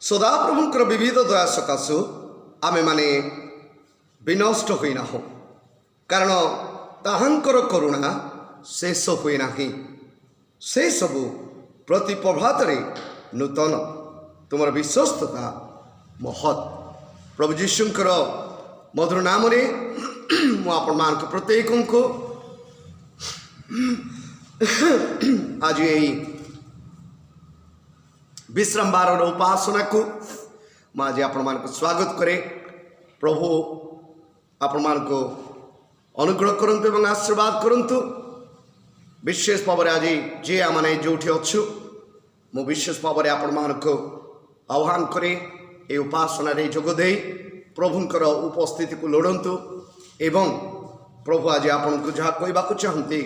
सदाप्रभुंकर विविध दया सकाशु आमे माने विनष्ट होई ना हो कारण ताहांकर करुणा शेष हुए नाही से सबु प्रति प्रभात नूतन तुम विश्वस्तता महत् प्रभु जीशुंकर मधुर नाम रे आपण मान प्रत्येक को आज यही विश्राम बार उपासना को आज आपण मान स्वागत करे। प्रभु आपण मान को अनुग्रह करंतु एवं आशीर्वाद करंतु। विशेष भाव आज जे आमे जो अच्छु मु विशेष भाव आपण मान को आह्वान करे ए उपासना रे जोगदे प्रभुंकर उपस्थिति को लोड़ंतु एवं प्रभु आज आपण को जहाँ कहवाक चाहती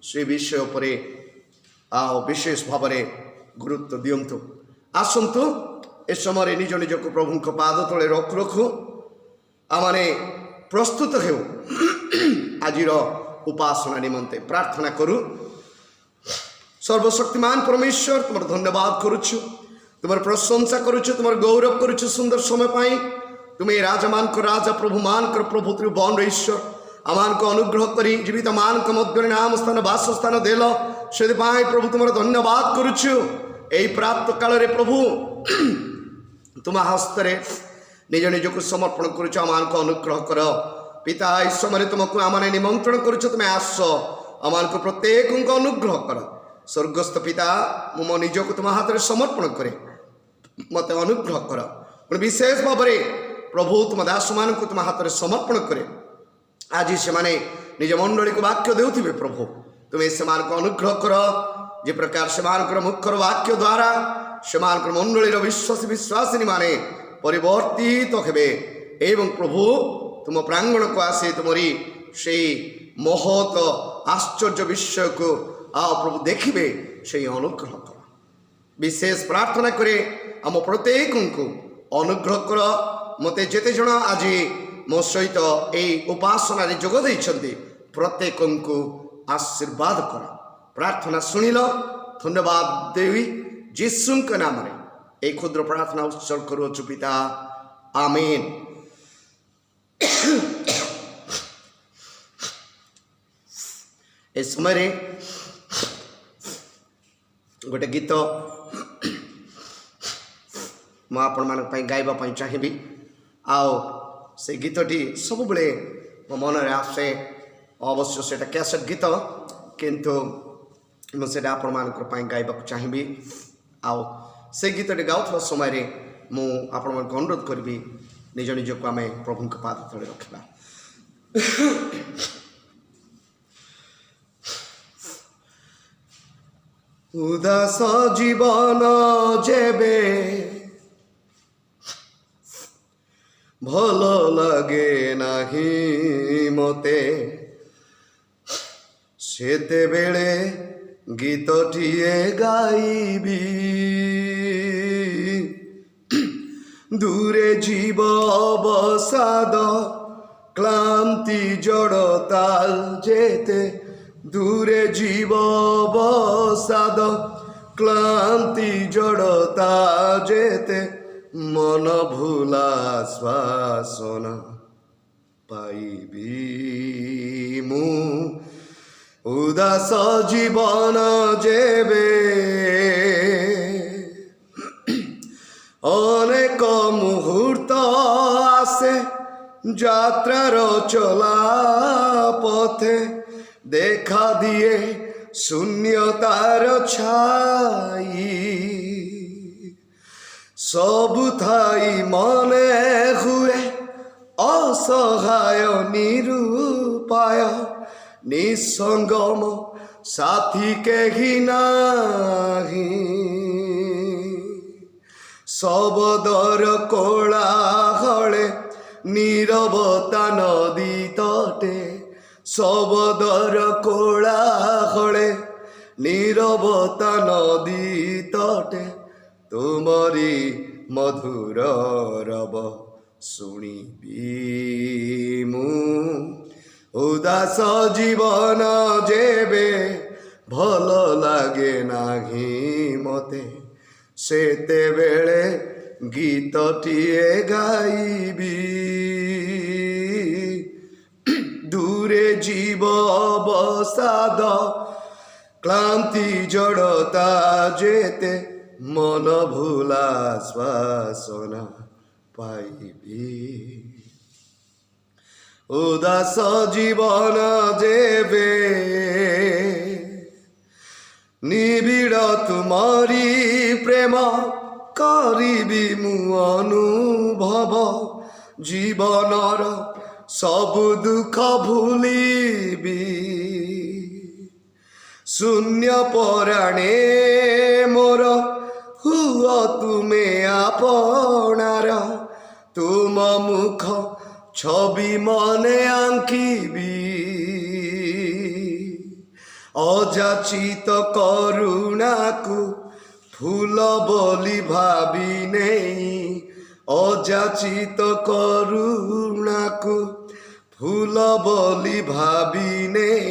से विषय पर विशेष भाव गुरुत्व दियंतु। आसंतु ए समय निज निज को प्रभु पाद तले रखु रखु आमाने प्रस्तुत हेउ आज उपासना निमंते प्रार्थना करू। सर्वशक्तिमान परमेश्वर तुम धन्यवाद करुछु, तुम प्रशंसा करुछु, तुम गौरव करुछु सुंदर समय पाई। तुम्हें राजा मान को राजा प्रभु मान कर प्रभु त्रिभुवन ईश्वर आमान को अनुग्रह करी जीवित मान को मध्य नाम स्थान वासस्थान देल से प्रभु तुम धन्यवाद करुछु। यही प्राप्त काल रे प्रभु तुम हस्तरे निज निज को समर्पण करुछ आमान को अनुग्रह कर। पिता इस समय तुमको आमाने निमंत्रण करुछ तुम आस आमान को प्रत्येक को अनुग्रह कर। स्वर्गस्थ पिता मु मो निज को तुम हाथ में समर्पण करे मत अनुग्रह कर। विशेष भाव प्रभु तुम दास मान को तुम हाथ में समर्पण करे। आज से माने निज मंडली को वाक्य देउथिबे प्रभु तुम्हें से को अनुग्रह कर। जे प्रकार से मुखर वाक्य द्वारा से मंडली विश्वास विश्वासिनी माने परिवर्तित हेबे एवं प्रभु तुम प्रांगण को आसे तुमरी से महत आश्चर्य विषय को प्रभु देखिबे से अनुग्रह कर। विशेष प्रार्थना करे आम प्रत्येक को अनुग्रह कर। मते जेते जन आज मो सहित यही उपासना जोग देइछन्ति प्रत्येक को आशीर्वाद कर। प्रार्थना सुनिल धन्यवाद देवी जीसु के नाम रे एक क्षुद्र प्रार्थना उत्सर्ग करुछु पिता आमीन। इस समय गोटे गीत मैं आपण मान गाइबा चाहिए आओ से गीतटी सब बेले मो मन में आसे अवश्य से कैसेट गीत किंतु मुझे आपण मान गाइबा चाहिए आओ से गीतटी गाउथवा समय रे मु आपण मान अनुरोध करी निज निज को आम प्रभु पाद तले रखा। उदास जीवन जेबे भल लगे नाही मते सेते बेले गीतटिए गाइबी दूरे जीव अवसाद क्लांति जड़ताल जेते दूरे जीव अवसाद क्लांति जड़ता जेते मन भूला श्वासन पाइबी मु उदास जीवन जेबे अनेक मुहूर्त आसे यात्रार चला पथे देखा दिए शून्यतार छाई सबु थाई मने हुए असहाय निरूपाय निसंगम साथी के ही नाही सबदर कोलाहले नीरवता नदी तटे सबदर कोलाहले नीरवता नदी तटे तुमरी मधुर रब शुणिबी मु उदास जीवन जेबे भल लागे नाही मते सेते बेले গীতটিয়ে গাইবি। দূরে জীব অবসাদ ক্লান্তি জড়তা যেতে মন ভুলা শ্বাসনা পাইবি। উদাস জীবন যেবে নিবিড় তুমারি প্রেম করিবি মু অনুভব। জীবনর সবু দুঃখ ভুলিবি। শূন্য পরাণে মোর হুয় তুমে আপনার। তুম মুখ ছবি মনে আঁকিবি। অযাচিত করুণাকু ফুল বলি ভাবি নেই। অযাচিত করুণাকু ফুল বলি ভাবি নেই।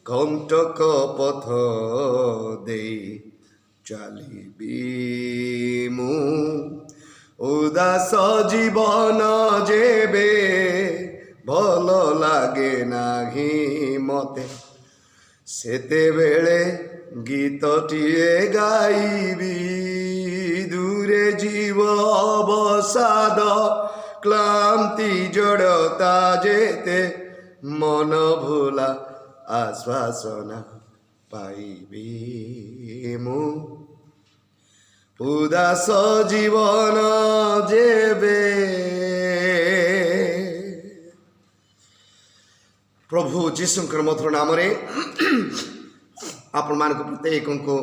কণ্টক পথ দেই চালিবি মু। উদাস জীবন যেবে ভাল লাগে নাহি মতে। সেতেবেলে গীতটিয়ে গাইবি। দূরে জীব অবসাদ ক্লান্তি জড়তা যেতে মন ভোলা আশ্বাসনা পাইবি মু। উদাস জীবন যেবে। প্রভু যীশুଙ୍କର ମଧୁର ନାମରେ ଆପଣମାନଙ୍କ ପ୍ରତ୍ୟେକଙ୍କୁ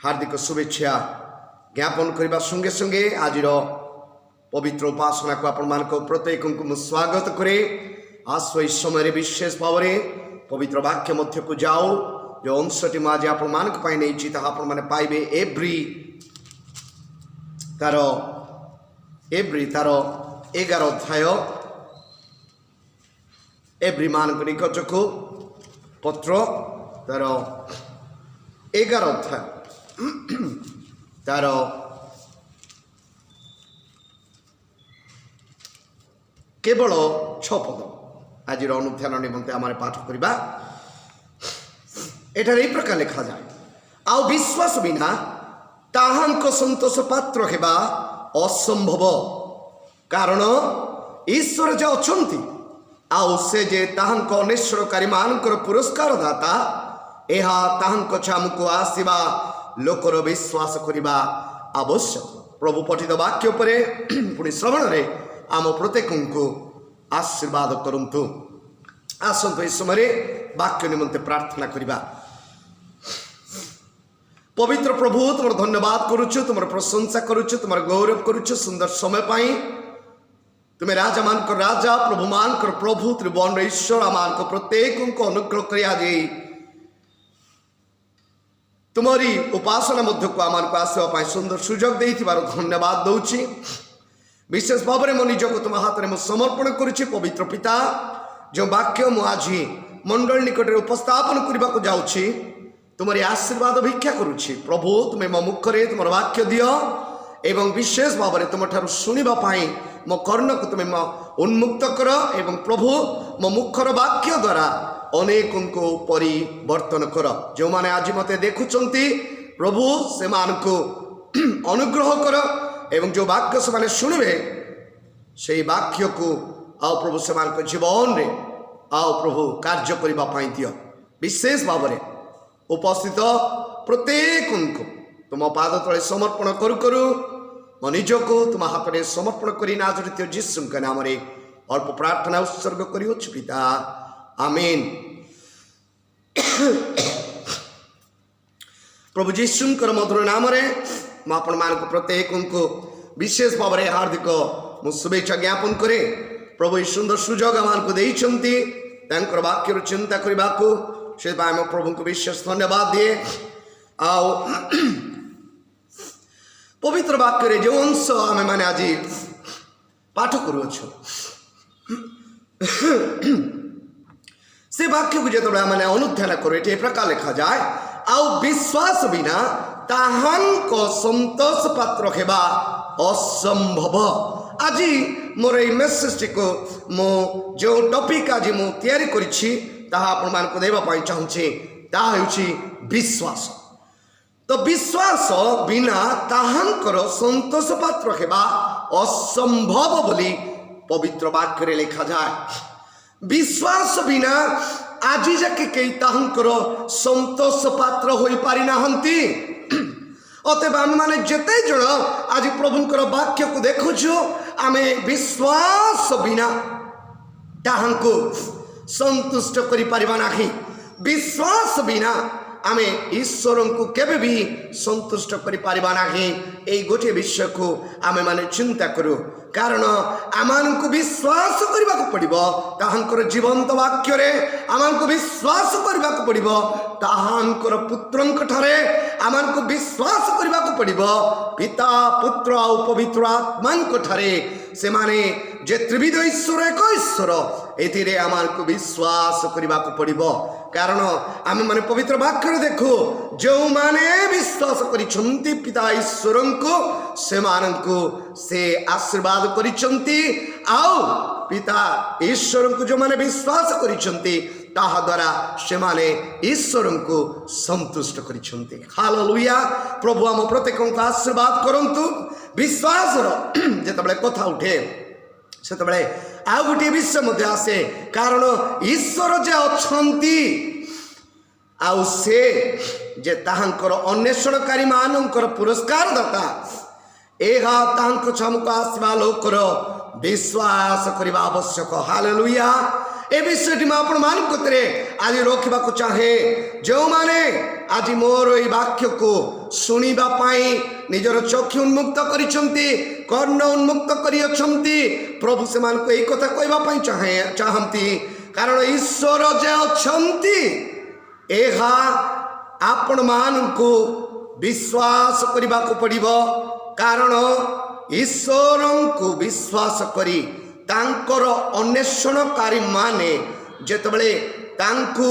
ହାର୍ଦ୍ଦିକ ଶୁଭେଚ୍ଛା ଜ୍ଞାପନ କରିବା ସଙ୍ଗେ ସଙ୍ଗେ ଆଜିର ପବିତ୍ର ଉପାସନାକୁ ଆପଣମାନଙ୍କ ପ୍ରତ୍ୟେକଙ୍କୁ ମୁଁ ସ୍ୱାଗତ କରେ। ଆସ ଏହି ସମୟରେ ବିଶେଷ ଭାବରେ ପବିତ୍ର ବାକ୍ୟ ମଧ୍ୟକୁ ଯାଉ। ଯେଉଁ ଅଂଶଟି ମୁଁ ଆଜି ଆପଣମାନଙ୍କ ପାଇଁ ନେଇଛି ତାହା ଆପଣମାନେ ପାଇବେ ଏବ୍ରି ତାର 11 ଅଧ୍ୟାୟ। ଏବ୍ରି ମାନଙ୍କ ନିକଟକୁ ପତ୍ର ତାର 11 ଅଧ୍ୟାୟ ତାର କେବଳ 6 ପଦ ଆଜିର ଅନୁଧ୍ୟାନ ନିମନ୍ତେ ଆମେ ପାଠ କରିବା। ଏଠାରେ ଏହି ପ୍ରକାର ଲେଖାଯାଏ, ଆଉ ବିଶ୍ୱାସ ବିନା ତାହାଙ୍କ ସନ୍ତୋଷ ପାତ୍ର ହେବା ଅସମ୍ଭବ। କାରଣ ଈଶ୍ୱର ଯେ ଅଛନ୍ତି ଆଉ ସେ ଯେ ତାହାଙ୍କ ଅନେଶ୍ୱରକାରୀ ମାନଙ୍କର ପୁରସ୍କାର ଦାତା, ଏହା ତାହାଙ୍କ ଛାମୁକୁ ଆସିବା ଲୋକର ବିଶ୍ୱାସ କରିବା ଆବଶ୍ୟକ। ପ୍ରଭୁ ପଠିତ ବାକ୍ୟ ଉପରେ ପୁଣି ଶ୍ରବଣରେ ଆମ ପ୍ରତ୍ୟେକଙ୍କୁ ଆଶୀର୍ବାଦ କରନ୍ତୁ। ଆସନ୍ତୁ ଏହି ସମୟରେ ବାକ୍ୟ ନିମନ୍ତେ ପ୍ରାର୍ଥନା କରିବା। ପବିତ୍ର ପ୍ରଭୁ, ତୁମର ଧନ୍ୟବାଦ କରୁଛୁ, ତୁମର ପ୍ରଶଂସା କରୁଛୁ, ତୁମର ଗୌରବ କରୁଛୁ ସୁନ୍ଦର ସମୟ ପାଇଁ। ତୁମେ ରାଜାମାନଙ୍କର ରାଜା, ପ୍ରଭୁମାନଙ୍କର ପ୍ରଭୁ, ତ୍ରିଭୁବନର ଈଶ୍ୱର ଆମମାନଙ୍କ ପ୍ରତ୍ୟେକଙ୍କୁ ଅନୁଗ୍ରହ କରି ଆଜି ତୁମରି ଉପାସନା ମଧ୍ୟକୁ ଆମମାନଙ୍କୁ ଆସିବା ପାଇଁ ସୁନ୍ଦର ସୁଯୋଗ ଦେଇଥିବାରୁ ଧନ୍ୟବାଦ ଦେଉଛି। ବିଶେଷ ଭାବରେ ମୋ ନିଜକୁ ତୁମ ହାତରେ ମୁଁ ସମର୍ପଣ କରୁଛି। ପବିତ୍ର ପିତା, ଯେଉଁ ବାକ୍ୟ ମୁଁ ଆଜି ମଣ୍ଡଳୀ ନିକଟରେ ଉପସ୍ଥାପନ କରିବାକୁ ଯାଉଛି, ତୁମରି ଆଶୀର୍ବାଦ ଭିକ୍ଷା କରୁଛି। ପ୍ରଭୁ, ତୁମେ ମୋ ମୁଖରେ ତୁମର ବାକ୍ୟ ଦିଅ ଏବଂ ବିଶେଷ ଭାବରେ ତୁମଠାରୁ ଶୁଣିବା ପାଇଁ ମୋ କର୍ଣ୍ଣକୁ ତୁମେ ଉନ୍ମୁକ୍ତ କର। ଏବଂ ପ୍ରଭୁ, ମୋ ମୁଖର ବାକ୍ୟ ଦ୍ୱାରା ଅନେକଙ୍କୁ ପରିବର୍ତ୍ତନ କର। ଯେଉଁମାନେ ଆଜି ମୋତେ ଦେଖୁଛନ୍ତି ପ୍ରଭୁ, ସେମାନଙ୍କୁ ଅନୁଗ୍ରହ କର ଏବଂ ଯେଉଁ ବାକ୍ୟ ସେମାନେ ଶୁଣିବେ ସେହି ବାକ୍ୟକୁ ଆଉ ପ୍ରଭୁ ସେମାନଙ୍କ ଜୀବନରେ ଆଉ ପ୍ରଭୁ କାର୍ଯ୍ୟ କରିବା ପାଇଁ ଦିଅ। ବିଶେଷ ଭାବରେ ଉପସ୍ଥିତ ପ୍ରତ୍ୟେକଙ୍କୁ ତୁମ ପାଦ ତଳେ ସମର୍ପଣ କରୁ କରୁ ମୋ ନିଜକୁ ତୁମ ହାତରେ ସମର୍ପଣ କରି ନାଜରିତ ଯୀଶୁଙ୍କ ନାମରେ ଅଳ୍ପ ପ୍ରାର୍ଥନା ଉତ୍ସର୍ଗ କରିଅଛୁ ପିତା, ଆମେନ୍। ପ୍ରଭୁ ଯୀଶୁଙ୍କର ମଧୁର ନାମରେ ମୁଁ ଆପଣମାନଙ୍କୁ ପ୍ରତ୍ୟେକଙ୍କୁ ବିଶେଷ ଭାବରେ ହାର୍ଦ୍ଦିକ ମୁଁ ଶୁଭେଚ୍ଛା ଜ୍ଞାପନ କରେ। ପ୍ରଭୁ ଏହି ସୁନ୍ଦର ସୁଯୋଗ ଆମମାନଙ୍କୁ ଦେଇଛନ୍ତି ତାଙ୍କର ବାକ୍ୟରୁ ଚିନ୍ତା କରିବାକୁ, ସେଥିପାଇଁ ମୁଁ ପ୍ରଭୁଙ୍କୁ ବିଶେଷ ଧନ୍ୟବାଦ ଦିଏ। ଆଉ ପବିତ୍ର ବାକ୍ୟରେ ଯେଉଁ ଅଂଶ ଆମେମାନେ ଆଜି ପାଠ କରୁଅଛୁ, ସେ ବାକ୍ୟକୁ ଯେତେବେଳେ ଆମେ ଅନୁଧ୍ୟାନ କରୁ, ଏଠି ଏ ପ୍ରକାର ଲେଖାଯାଏ, ଆଉ ବିଶ୍ୱାସ ବିନା ତାହାଙ୍କ ସନ୍ତୋଷ ପାତ୍ର ହେବା असंभव। आज मोर ये मेसेज को मो जो टॉपिक आज मु तैयारी करिछि ताहा आपण मान को देबा पई चाहूछि ताहा हेउछि विश्वास। तो विश्वास बिना ताहांकर संतोष पात्र हेबा असंभव बोली पवित्र वाक्य रे लिखा जाए। विश्वास बिना आज जाके कई ताहांकर संतोष पात्र होई पारि नाहंती। अतएव आम मैंने जिते जन आज प्रभुंकर वाक्य को देखुछु आमे विश्वास बिना ताहांको संतुष्ट करि परिबा नाही। विश्वास बिना आमे ईश्वर को केबे भी संतुष्ट करि परिबा नाही। एई गोटे विषय को आमे माने चिंता करू, कारण आमान को विश्वास करबा को पड़िबो ताहांकर जीवंत वाक्य रे। आमान को विश्वास करबा को पड़िबो ताहांकर पुत्रंक ठारे। आमान को विश्वास करबा को पड़िबो पिता पुत्र और पवित्र आत्मांक ठारे। से माने जे त्रिविध ईश्वर एक ईश्वर एथिरे आमान को विश्वास करबा को पड़िबो। कारण आमे माने पवित्र वाक्य रे देखो जो माने विश्वास करिसंती पिता ईश्वर को से माननको से आशीर्वाद करिसंती आउ पिता ईश्वर को जो माने विश्वास करिसंती ताहा द्वारा से माने ईश्वर को संतुष्ट करिसंती। हालेलुया। प्रभु हम प्रत्येक को आशीर्वाद करंतु। विश्वास जेतबेले कथा उठे सेतबेले आ गोटे विषय मध्य आसे, कारण ईश्वर जे अछंती आउ से जे ताहांकर अन्वेषणकारी मानकर पुरस्कार दाता एहा ताहांको छमको आसवा लोकर विश्वास करबा आवश्यक। हालेलुया। ए विषयटी मैं आपण मान कोतरे आज रखिबा को चाहे जो माने आज मोर ए वाक्य को सुनिबा पाई निजर चक्षु उन्मुक्त करिसंती कर्ण उन्मुक्त करियछंती प्रभु से मान को ए कथा कहबा पाई चाहंती। कारण ईश्वर जे अछंती एहा आपण मान को विश्वास करबा को पड़िबो। कारण ईश्वर को विश्वास करी तांकर अन्वेषणकारी माने जेतबेले तांकु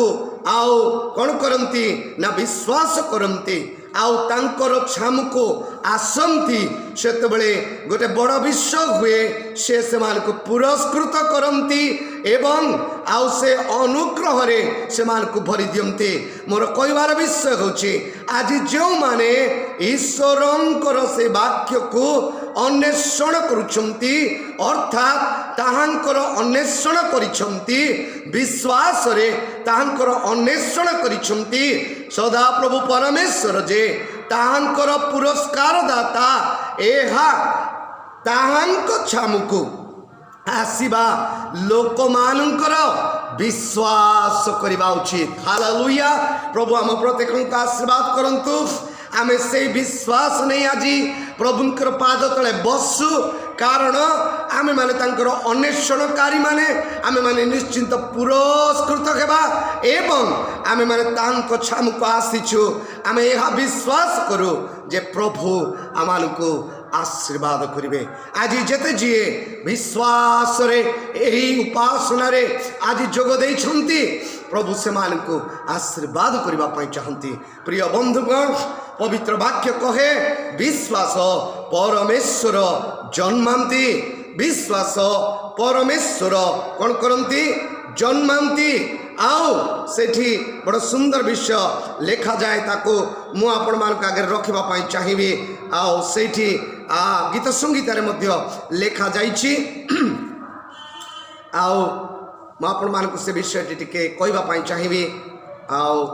आउ कौन करंती ना विश्वास करंती आउ तांकर छामको आसंती सेतबेले गोटे बड़ विषय हुए से मानक पुरस्कृत करंती एवं आउ से अनुग्रह रे से मानक भरी दियंती। मोर कहबार विषय होची आज जो माने ईश्वरंकर से वाक्य को अन्वेषण करुछंती अर्थात ताहांकर अन्वेषण करिछंती विश्वास रे ताहांकर अन्वेषण करिछंती सदा प्रभु परमेश्वर जे ताहांकर पुरस्कार दाता एहा ताहांक छामुको आसीबा लोक मानकर विश्वास करबा उचित। हालेलुया। प्रभु हम प्रत्येक को आशीर्वाद करंतु। आमे से विश्वास नहीं आज प्रभुंकर पाद तले बसु, कारण आमे माने तांकर अन्वेषणकारी माने आमे माने निश्चिंत पुरस्कृत हेबा एवं आमे माने तांको छामुको आसीछु। आमे यह विश्वास करू जे प्रभु आमानको आशीर्वाद करिवे। आज जेते जीए विश्वास रे एही उपासना रे आज जोग देइछंती प्रभु से मानको आशीर्वाद करबा पई चाहंती। प्रिय बंधुगण पवित्र वाक्य कहे विश्वास परमेश्वर जन्मांती। विश्वास परमेश्वर कौन करंती जन्मांती। आओ सेठी बड़ सुंदर विषय लेखा जाए ताको मु आपण मान आगे रखिबा पई चाहिबी। आओ सेठी गीत संगीतारे मध्य लेखा जाइछि। आओ मु आपण मान से विषय टिके कहबा पई चाहिबी। आओ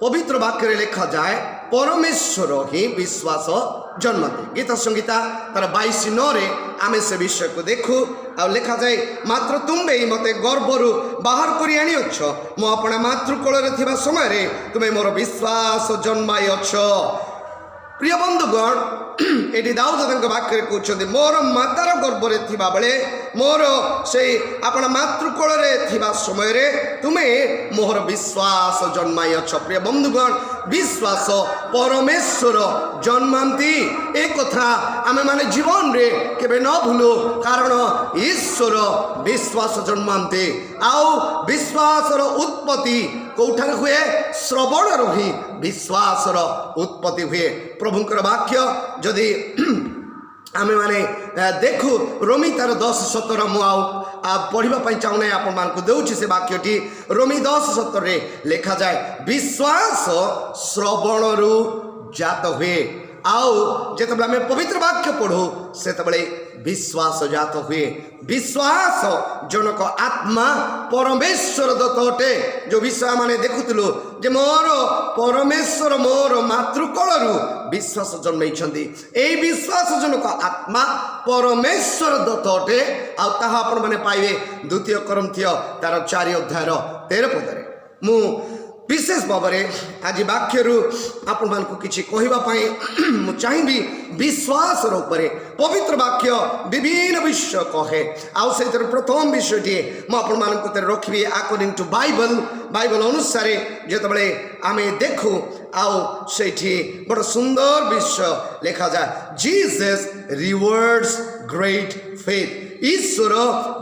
पवित्र वाक्य रे लेखा जाए परमेश्वर ही विश्वास जन्मते। गीत संगीता तार 22:9 रे आमे से विषय को देखु आ लेखा जाए मात्र तुम्बे मते गर्भरु बाहर करी आनी अछ मो अपना मातृकोल रे थिबा समय रे तुमे मोर विश्वास जन्माई अछ। प्रिय बंधुगण एटी दाऊद वाक्य कहते मोर मातार गर्भ रे थिबा बेले मोर से अपना मातृकोल रे थिबा समय रे तुमे मोर विश्वास जन्माई अछ। प्रिय बंधुगण विश्वास परमेश्वर जन्मांती ए कथा आमे माने जीवन रे केबे न भूलु कारण ईश्वर विश्वास जन्मांते आउ विश्वासर उत्पत्ति कोठार हुए श्रवण ही विश्वासर उत्पत्ति हुए प्रभुंकर वाक्य जदि आमे माने देखु रोमी तार 10:17 मु पढ़ापी चाहूना आपण मान देउछि से वाक्यटी रोमी 10:17 रे लिखा जाए विश्वास श्रवणरु जात हुए आउ जेतबेले आमे पवित्र वाक्य पढ़ू सेतबेले विश्वास जात हुए विश्वास जनक आत्मा परमेश्वर दत्त अटे जो विषय माने देखुतलु जे मोर परमेश्वर मोर मातृकलरु विश्वास जन्मैछन्ती एई विश्वास जनक आत्मा परमेश्वर दत्त अटे आ ताहा आपण माने पाइबे 2 कोरिन्थिय तार 4 अध्याय 13 पदरे मु विशेष भाव में आज वाक्य आपण मान को किसी कहवाई चाहिए विश्वास पवित्र वाक्य विभिन्न विषय कहे आउ से प्रथम विषयटी मुझे रखी अकॉर्डिंग टू बाइबल अनुसार जिते आम देखू आउ से बड़ सुंदर विषय लिखा जाए जीसस रिवार्ड्स ग्रेट फेथ ईश्वर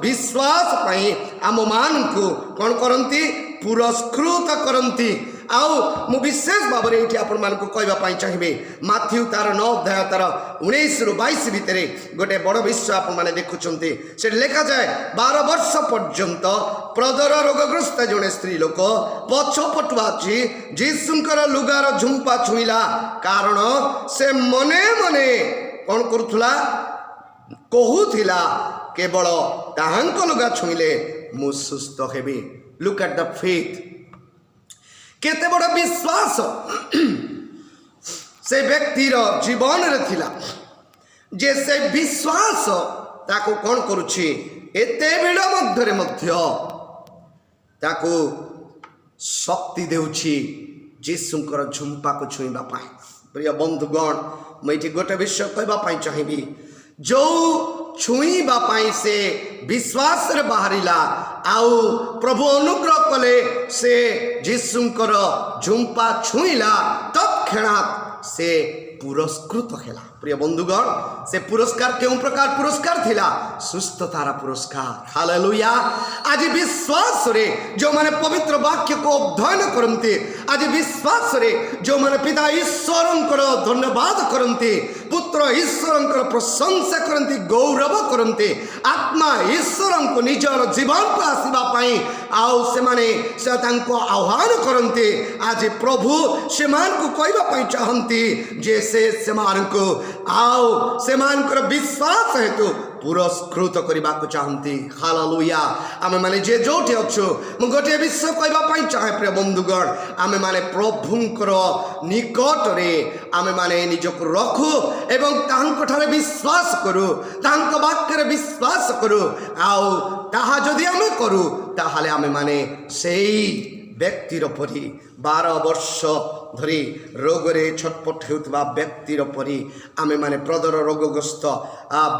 विश्वास पाई आम मान को कौन करती पुरस्कृत करती आउ मु विशेष भाव में ये आपण मान को कहवाई चाहिए माथ्यू तार 9 अध्याय तार 19 ରୁ 22 भितर गोटे बड़ विषय आपण मैंने देखुंट से लिखा जाए 12 वर्ष पर्यंत प्रदर रोगग्रस्त जड़े स्त्री लोक पछपटु आसी जीशुंकर लुगार झुंपा छुईला कारण से मने मने कौन करुला कहूला केवल ताहांक लुगा छुईले मु सुस्थ हेबी लुक एट द फेथ केते बड़ विश्वास से व्यक्तिर जीवन रे थिला जे से विश्वास ताको कौन करुछि एते बेड़ मध्यरे मध्य ताको शक्ति देउछि जीशुंकर झुंपा को छुईबा पाई प्रिय बंधुगण मैं गोटे विषय कहवाई चाहिए जो छुईबा पाई से विश्वास रे बाहरिला आउ प्रभु अनुग्रह कले से जीशुंकर झुंपा छुईला तत्क्षणात से पुरस्कृत हेला प्रिय बंधुगण से पुरस्कार क्यों प्रकार पुरस्कार थिला सुस्थतार पुरस्कार हालेलुया आज विश्वास रे जो माने पवित्र वाक्य को अध्ययन करते आज विश्वास रे जो माने पिता ईश्वरंकर धन्यवाद करते पुत्र ईश्वरंकर प्रशंसा करते गौरव करते आत्मा ईश्वरंको निजर जीवन को आसीबा पाई आउ से माने से तांको आह्वान करते आज प्रभु से मान को कहबा पाई चाहंती जे से मान को आओ से मानकर विश्वास हेतु पुरस्कृत करने को चाहती हालेलुया आमे माने जे जोठी अच्छु मु गोटे विषय कहवाई चाहे प्रिय बंधुगण आमे माने प्रभुंकर निकट रे आमे माने निजको रखु एवं तांको ठारे विश्वास करू तांको वाक्य रे विश्वास करू आउ ताहा जदि आमे करू ताहाले आमे माने सेई व्यक्तिर परी 12 वर्ष धरी रोगरे छटपट होता व्यक्तिर परी आमे माने प्रदर रोगग्रस्त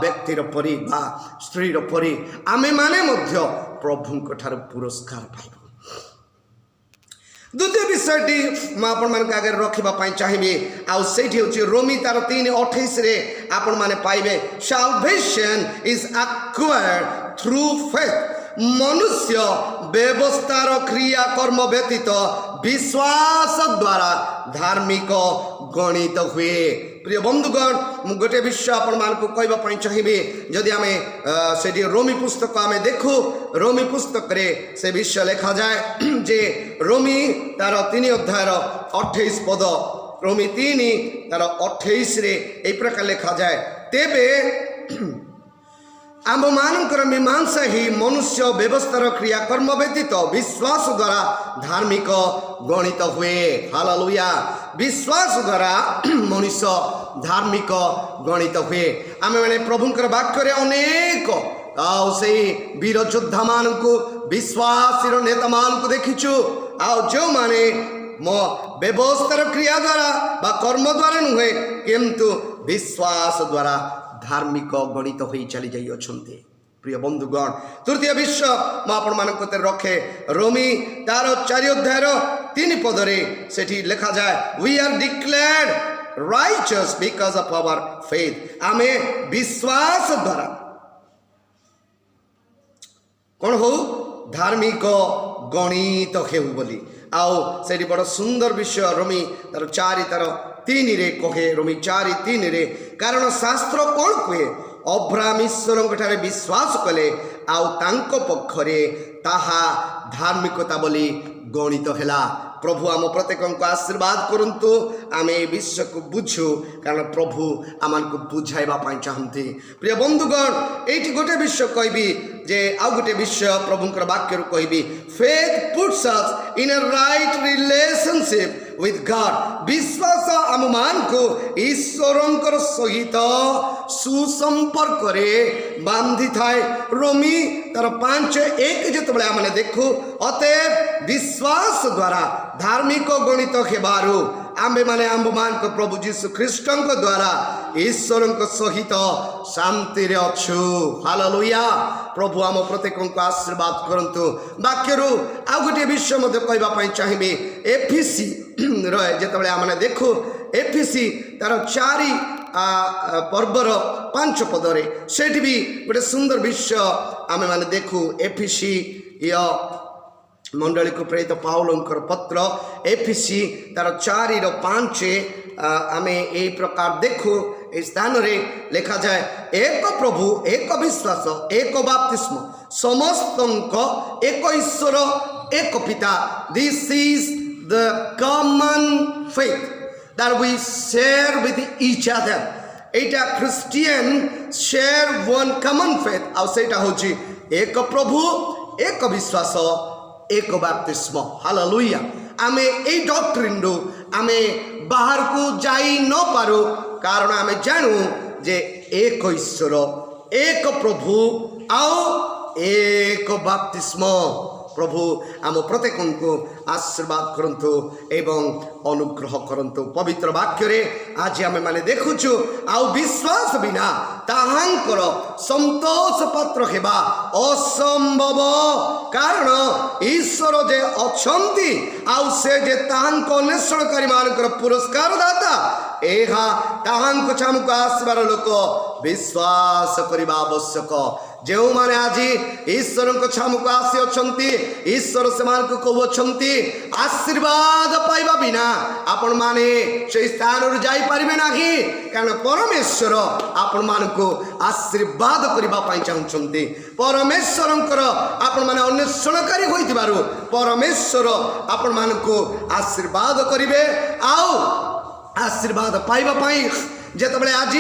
व्यक्तिर परी बा स्त्रीर परी आमे माने मध्य प्रभुंक ठार पुरस्कार पाइबो द्वितीय विषयटी आपण मान आगे रखा चाहिए आउ से रोमी तार 3:28 रे आपण माने पाइबे salvation is acquired through faith मनुष्य व्यवस्थार क्रिया कर्म व्यतीत विश्वास द्वारा धार्मिक गणित हुए प्रिय बंधुगण मु गोटे विषय आपण मान को कहवाई चाहिए जदि आमे से रोमी पुस्तक आमे देखू रोमी पुस्तक रे से विषय लिखा जाए जे रोमी तार 3 अध्याय 28 पद रोमी 3 तार 28 रे ए प्रकार लिखा जाए तेबे आम मानकर मीमांसा ही मनुष्य व्यवस्थार क्रियाकर्म व्यतीत विश्वास द्वारा धार्मिक गणित हुए हालेलुया विश्वास द्वारा मनुष्य धार्मिक गणित हुए आम मैंने प्रभुंकर वाक्य अनेक आउ से वीर योद्धा मान को विश्वासी नेता मान को देखीचु आउ जो माने मो व्यवस्थार क्रिया द्वारा बा कर्म द्वारा नुहे किंतु विश्वास द्वारा धार्मिक गणित हो चली जाई अछंती प्रिय बंधुगण तृतीय विश्व मैं आपण मानक रखे रोमी तार 4 अध्यायर 3 पदरे सेठी लिखा जाए we are declared righteous because of our faith आमे विश्वास द्वारा कौन हो धार्मिक गणित हेउ बोली आओ सेठी बड़ सुंदर विषय रोमी तार 4 तार 3 रे कहे रोमी 4:3 रे कारण शास्त्र कौन कहे अब्राहम ईश्वर ठारे विश्वास कले आउ तांको पक्षरे ताहा धार्मिकता बोली गणित हेला प्रभु आम प्रत्येक को आशीर्वाद करंतु आमे विश्व को बुझु कारण प्रभु आमान को बुझाइबा पाई चाहंती प्रिय बंधुगण एठी गोटे विषय कहबी जे आ गोटे विषय प्रभुंकर वाक्य रो कहबी faith puts us in a right relationship with God विश्वास आम मान को ईश्वरंकर सहित सुसंपर्क रे बांधी थाए रोमी तार 5:1 जेतबेले आमने देखु अतएव विश्वास द्वारा धार्मिक गणित हेबारु आम्बे माने आम्ब मान को प्रभु जीशु ख्रीष्टन को द्वारा ईश्वर को सहित शांति रे अछु हालेलुया प्रभु आम प्रत्येक को आशीर्वाद करंतु वाक्यरु आ गोटे विषय मते कहबा पई चाहिबे एफीसी रहे जेतबेले आमने देखु एफीसी तार 4 पर्वर 5 पदरे सेठी भी गोटे सुंदर विषय आमे माने देखु एफीसी या मंडली को प्रेरित पाउलंकर पत्र एफीसी तार 4:5 आमे ए प्रकार देखु इस स्थान रे लिखा जाए एक प्रभु एक विश्वास एक बपतिस्म समस्तंको एक ईश्वर एक पिता this is the common faith that we share with each other एटा Christian share one common faith आ सेटा होची एक प्रभु एक विश्वास एक बपतिस्म हालेलुया आमे ए डॉक्ट्रिन रो आमे बाहर को जाई न पारो कारण आमे जानू जे एक ईश्वर एक प्रभु आओ एक बपतिस्म प्रभु आम प्रत्येक को आशीर्वाद करंतु एवं अनुग्रह करंतु पवित्र वाक्य रे आज आमे माने देखुछु आउ विश्वास बिना ताहांकर संतोष पात्र हेबा असंभव कारण ईश्वर जे अछंती आउ से जे ताहांको अन्वेषणकारी मानकर पुरस्कार दाता एहा ताहांको छामको आशीर्वाद लोक विश्वास करिबा आवश्यक जो माने आज ईश्वर को छामको आसी अछंती ईश्वर से मान को कहउछंती आशीर्वाद पाइबा बिना आपण माने से स्थान रे जाई परिबे नाही कारण परमेश्वर आपण मान को आशीर्वाद करिबा पई चाहुछंती परमेश्वरंकर आपण माने अन्वेषणकारी होइतिबारु परमेश्वर आपण मान को आशीर्वाद करिवे आओ आशीर्वाद पाइबा पई जेतबेले आज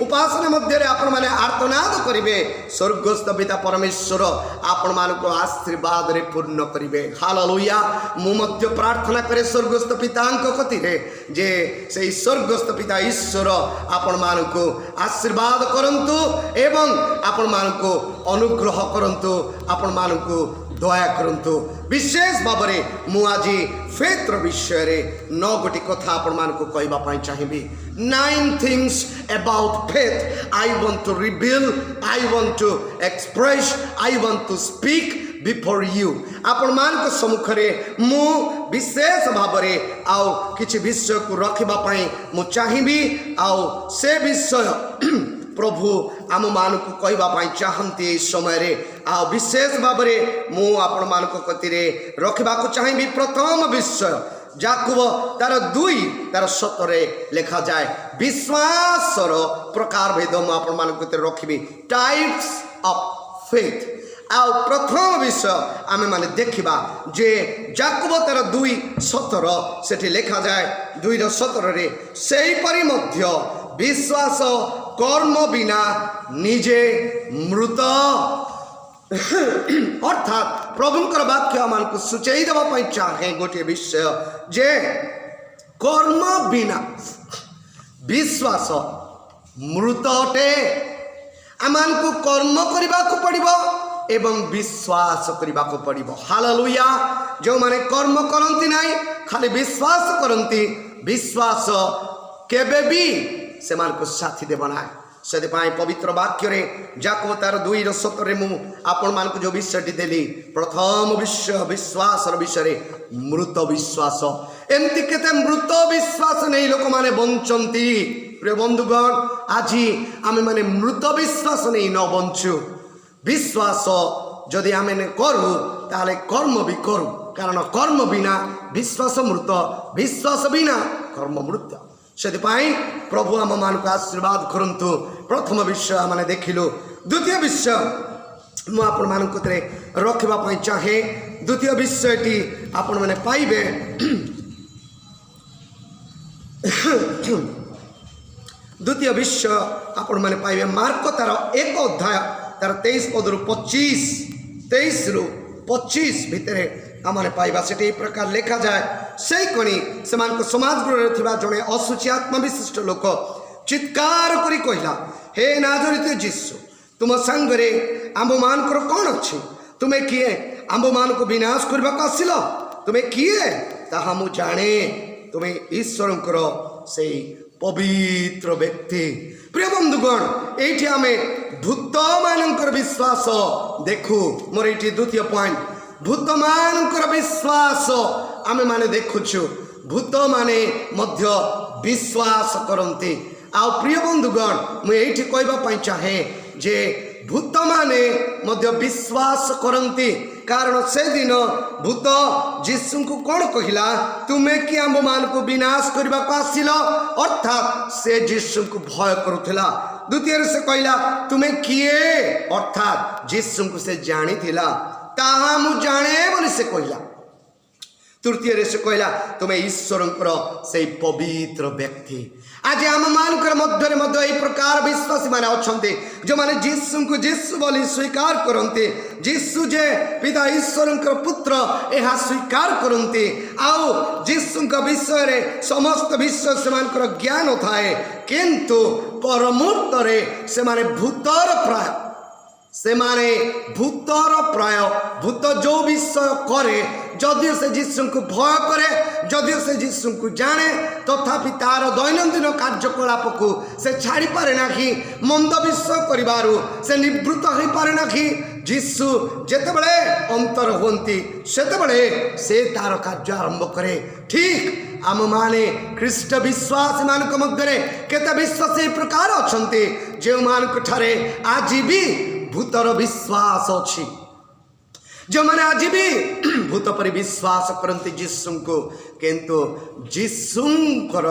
उपासना मध्य आपण माने आर्तनाद करिवे स्वर्गस्थ पिता परमेश्वर आपण मान को आशीर्वाद रे पूर्ण करिवे हालेलुया मु मध्य प्रार्थना करे स्वर्गस्थ पितांक कति रे जे से स्वर्गस्थ पिता ईश्वर आपण मान को आशीर्वाद करंतु एवं आपण मान को अनुग्रह करंतु आपण मान को दया करंतु विशेष भाव में मु आज फेथ विषय रे 9 गोटी कथा आपण मान को कहबा पई चाहिबी 9 things about faith I want to reveal I want to express I want to speak before you आपण मान को सम्मुख रे मु विशेष भाव में आउ किछि विषय को रखबा पई मु चाहिबी आउ से विषय प्रभु आम मान को कहबा पई चाहंती इस समय रे आ विशेष भाव में मु आपण मान को कति रे रखबा को चाहिबी प्रथम विषय याकूब तार 2 तार 7 लिखा जाए विश्वासर प्रकार भेद मु आपण मान को रखबी टाइप्स ऑफ फेथ आ प्रथम विषय आमे माने देखिबा जे याकूब तार 2:17 सेठी लिखा जाए 2:17 रे सेही परि मध्य विश्वास कर्म बिना निजे मृत अर्थात प्रभुंकर वाक्य मान को सूचई देबा पई चाहे गोटे विषय जे कर्म बिना विश्वास मृत अटे आमान को कर्म करबा को पड़िबो एवं विश्वास करबा को पड़िबो हालेलुया जो माने कर्म करंती नाही खाली विश्वास करंती विश्वास केबे भी से मान को साथी देबो ना से पवित्र वाक्य जाको तार 2:17 मु आपण मान जो विषयटी देली प्रथम विश्वास विषय मृत विश्वास एमती केते मृत विश्वास नहीं लोक माने बंचंती। प्रिय बंधुगण आज आम माने मृत विश्वास नहीं न बंचु विश्वास जदि आम करूँ ताले कर्म भी करूँ कारण कर्म बिना विश्वास मृत विश्वास बिना कर्म मृत से प्रभु आम मान को आशीर्वाद करंतु। प्रथम विषय मैंने देखिलु द्वितीय विषय मुझे रखापी चाहे द्वितीय विषयटी आपण मैंने पाइबे द्वितीय विषय आपण मैंने पाइबे मार्क तार 1 अध्याय तार 23 पदरु 23 रु 25 भितर आमने पाइबा से प्रकार लिखा जाए से कणी से समाज गृह जड़े असुची आत्मा विशिष्ट लोक चित्कार करी कहला हे नाजरित जीसु तुम सांगरे आंब मानकर कौन अच्छी तुम्हें किए आंब मान को विनाश करने को आसिल तुम्हें किए ताहा मु जाने तुम्हें ईश्वर से पवित्र व्यक्ति। प्रिय बंधुगण ये आम भूत मान विश्वास देखु मोर ये द्वितीय पॉइंट भूत मान विश्वास आमे माने देखुछु भूत माने मध्य विश्वास करते आ प्रिय बंधुगण मुझे कहवाई चाहे जे भूत माने मध्य विश्वास करते कारण से दिन भूत जीसु को कौन कहला तुम्हें कि आंब मान को विनाश करने को आसिल अर्थात से जीसु को भय करुला। द्वितीय से कहला तुम्हें किए अर्थात जीसु को से जानी थिला ताहा मु जाने बोली से कहला। तृतीय से कहला तुम्हें ईश्वर से पवित्र व्यक्ति। आज आम मानकर मध्य मध्य यही प्रकार विश्वासी माने अच्छे जो माने जीसु को जीसु बोली स्वीकार करते जीसु जे पिता ईश्वर पुत्र यह स्वीकार करते आओ जीसु विषय रे समस्त विषय से ज्ञान थाए किंतु परमुहूर्तरे से माने भूतर प्राय से माने भूतर प्राय भूत जो विषय करे जदिव से जीसु को भय करे जदिव से जीसु को जाने तथापि तार दैनंदिन कार्यकलाप को से छाड़ी पारे ना कि मंद विषय करिबारु से निवृत्त हो पारे ना कि जीसु जेतेबेले अंतर होती सेतेबेले से तार कार्य आरंभ करे। ठीक आम माने ख्रीष्ट विश्वास मान मध्य केते विश्वासी प्रकार अच्छे जो मान ठारे आज भी भूतर विश्वास अच्छी जो मैंने आज भी भूत पर विश्वास करते जीसु को किंतु जीसुंकर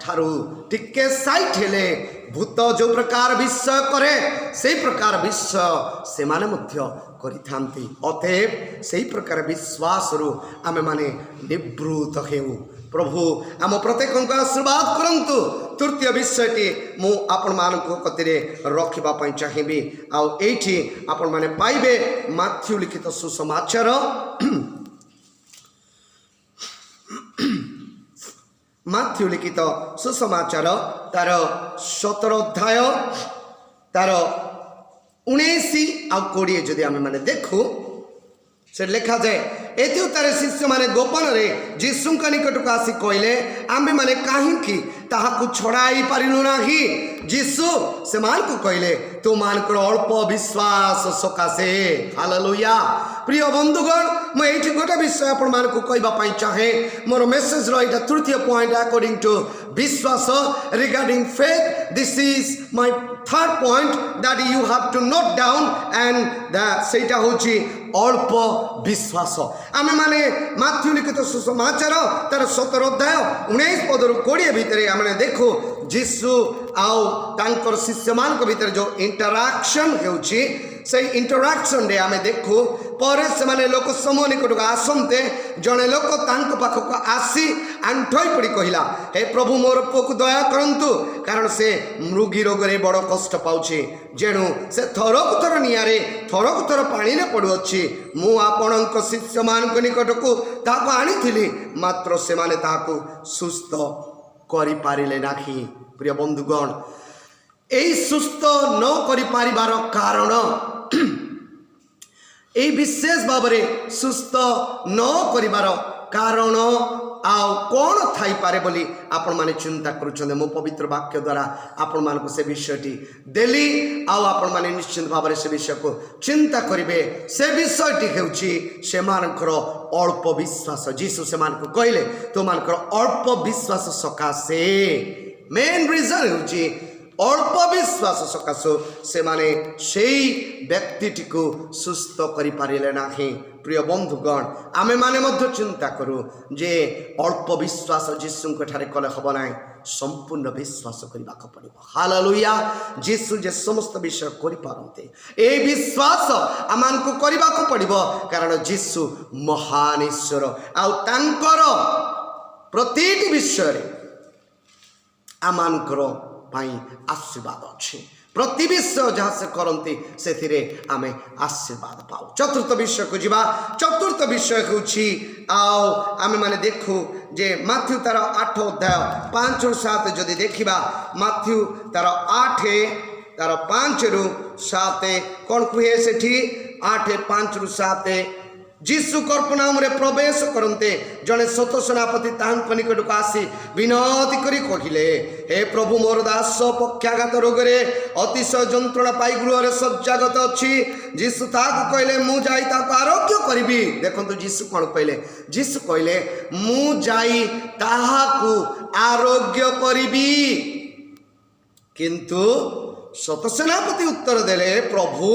ठारू टिके साइट हेले भूत जो प्रकार विषय करे से प्रकार विषय से माने मध्य करिथांती अतएव से प्रकार विश्वास रु आमे माने निवृत्त हेउ। प्रभु आम प्रत्येक को आशीर्वाद करंतु। तृतीय विषयटी मु आपण मानक कतिरे रखिबा चाहिए आठी आपण माने पाइबे माथ्यू लिखित सुसमाचार माथ्यू लिखित सुसमाचार तार 17 अध्याय तार 19 आ 20 जदि आमे माने देखु से लिखा जाए एथि तारे शिष्य माने गोपन रे जीसु निकट को आसी कहले आम्बे माने काहींकि ताहाकु छड़ाई पारिलु नाही। जीसु से मान को कहले तो मान कर अल्प विश्वास सकाशे। हालेलुया। प्रिय बंधुगण मैं ये गोटे विषय आपण मान को कहबा पई चाहे मोर मेसेज रो एटा तृतीय पॉइंट अकॉर्डिंग टू विश्वास regarding faith this is my third point that you have to note down and that सेटा होची अल्प विश्वास। आमे माने माथ्यू लिखित सुसमाचार तार 17 अध्याय 19 पदरु 20 भितर आमे देखो जीसु आउ तांकर शिष्य मान को भीतर जो इंटरैक्शन होची से इंटरैक्शन रे आमे देखो पर से माने लोक समूह निकट को आसंते जने लोक तांक पाख को आसी आंठई पड़ी कहला हे प्रभु मोर पुओ को दया करंतु कारण से मृगी रोग रे बड़ कष्ट पाउची जेणु से थरक थर नियारे थरक थर पानी ने पड़ु अछि मु आपणक शिष्य मान को निकट को ताको आनीथिली मात्र से माने ताको सुस्थ करि पारिले नाही। प्रिय बंधुगण एई सुस्थ न करि पारिबार कारण ए विशेष भाव में सुस्थ न करिबार कारण आउ कौन थाई पारे बोली आपण माने चिंता करूछन मो पवित्र वाक्य द्वारा आपण मान को से विषयटी देली आउ आपण माने निश्चित भाव से विषय को चिंता करिवे से विषयटी हेउची से मानकर अल्प विश्वास जीसु से मान को कहले तो मानकर अल्प विश्वास सकाशे मेन रीजन हेउची अल्प विश्वास सकाशो से माने सेई व्यक्तिटी को सुस्थ करि पारिले नाही। प्रिय बंधुगण आमे माने मध्य चिंता करू जे अल्प विश्वास जीसु ठारे कले हब ना संपूर्ण विश्वास करने पड़ो। हालेलुया जीसु जे समस्त विषय करि पारंते ए विश्वास आमान को करबा को पड़िबो कारण जीसु महान ईश्वर आउ तांकर प्रतिटी विषय रे आमानकर पाई आशीर्वाद अच्छे प्रति विषय जहाँ से करती से आमे आशीर्वाद पाऊ। चतुर्थ विषय को जीवा चतुर्थ विषय हूँ आमे माने देखू जे माथ्यू तार 8 अध्याय 5 ରୁ 7 जदि देखिबा माथ्यू तार 8 तार 5 ରୁ 7 कौन कहे सेठी 8 5 ରୁ 7 जीसु कल्पनाम रे प्रवेश करते जड़े सत सेनापति तांको निकट को आसी विनती करी कहिले हे प्रभु मोर दास पक्षाघात रोग रे अतिशय जंत्रणा पाई गृह रे सज्जागत अच्छी। जीसु ताकू कहले मु जाई ताकू आरोग्य करिबी। देखंतु जीसु कोन कहले जीसु कहले मु जाई ताहाकू आरोग्य करिबी किंतु सत सेनापति उत्तर देले प्रभु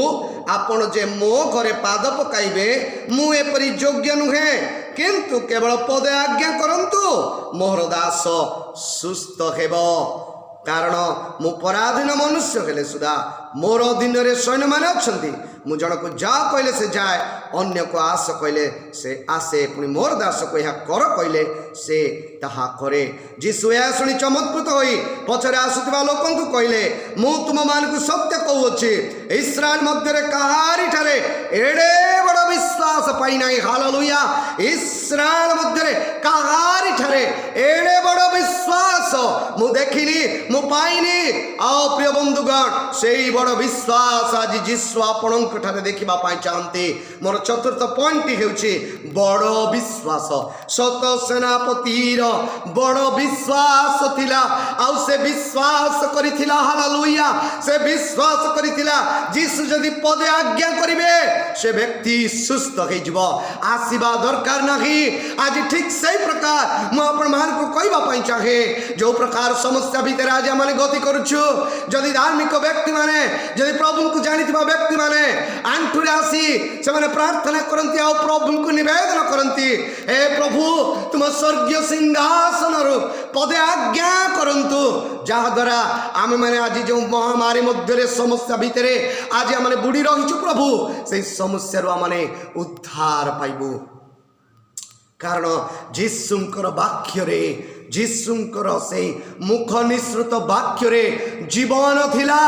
आपण जे मो घरे पाद पकाइबे मु एपरि योग्य नुहे किंतु केवल पदे आज्ञा करंतु मोर दास सुस्थ हेबो कारण मु पराधीन मनुष्य हेले सुधा मोर अधीन रे सैन्य माने अछंती मु जन को जा कहले से जाए अन्य को आस कहले से आसे पुनी मोर दास को यह कर कहले से ताहा करे। जीसु यह सुनी चमत्कृत होई पछरे आसुथिबा लोकन को कहले मु तुम मान को सत्य कहउछि इस्राएल मध्य रे कहारी ठारे एडे बड़ विश्वास पाई नाही। हालेलुया इस्राएल मध्य रे कहारी ठारे एडे बड़ विश्वास मु देखिनी मु पाइनी। आओ प्रिय बंधुगण सेई बड़ विश्वास आज जीसु आपण ठारे देखिबा पाई चाहते। मोर चतुर्थ पॉइंट हेउछि बड़ विश्वास सत सेनापतिर बड़ विश्वास थिला आउ से विश्वास करिथिला। हालेलुया से विश्वास करिथिला जीसु जदि पदे आज्ञा करिवे से व्यक्ति सुस्थ हो जिवो आसीबा दरकार नाही। आज ठीक सही प्रकार मु आपण मान को कहबा पाई चाहे जो प्रकार समस्या भीतर आज माने गति करूछु जदि धार्मिक व्यक्ति माने जदि प्रभु को जानिथिबा व्यक्ति माने आंठुरे आसी से माने प्रार्थना करंती आ प्रभु को निवेदन करंती हे प्रभु तुम स्वर्गीय सिंहासन रु पदे आज्ञा करंतु जहा द्वारा आमे माने आज जो महामारी मध्य रे समस्या भीतर आज आमे बुड़ी रहिछु प्रभु से समस्या रु आमे उद्धार पाइबु कारण जीसुंकर वाक्य रे जीसुंकर से मुख निसृत वाक्य रे जीवन थिला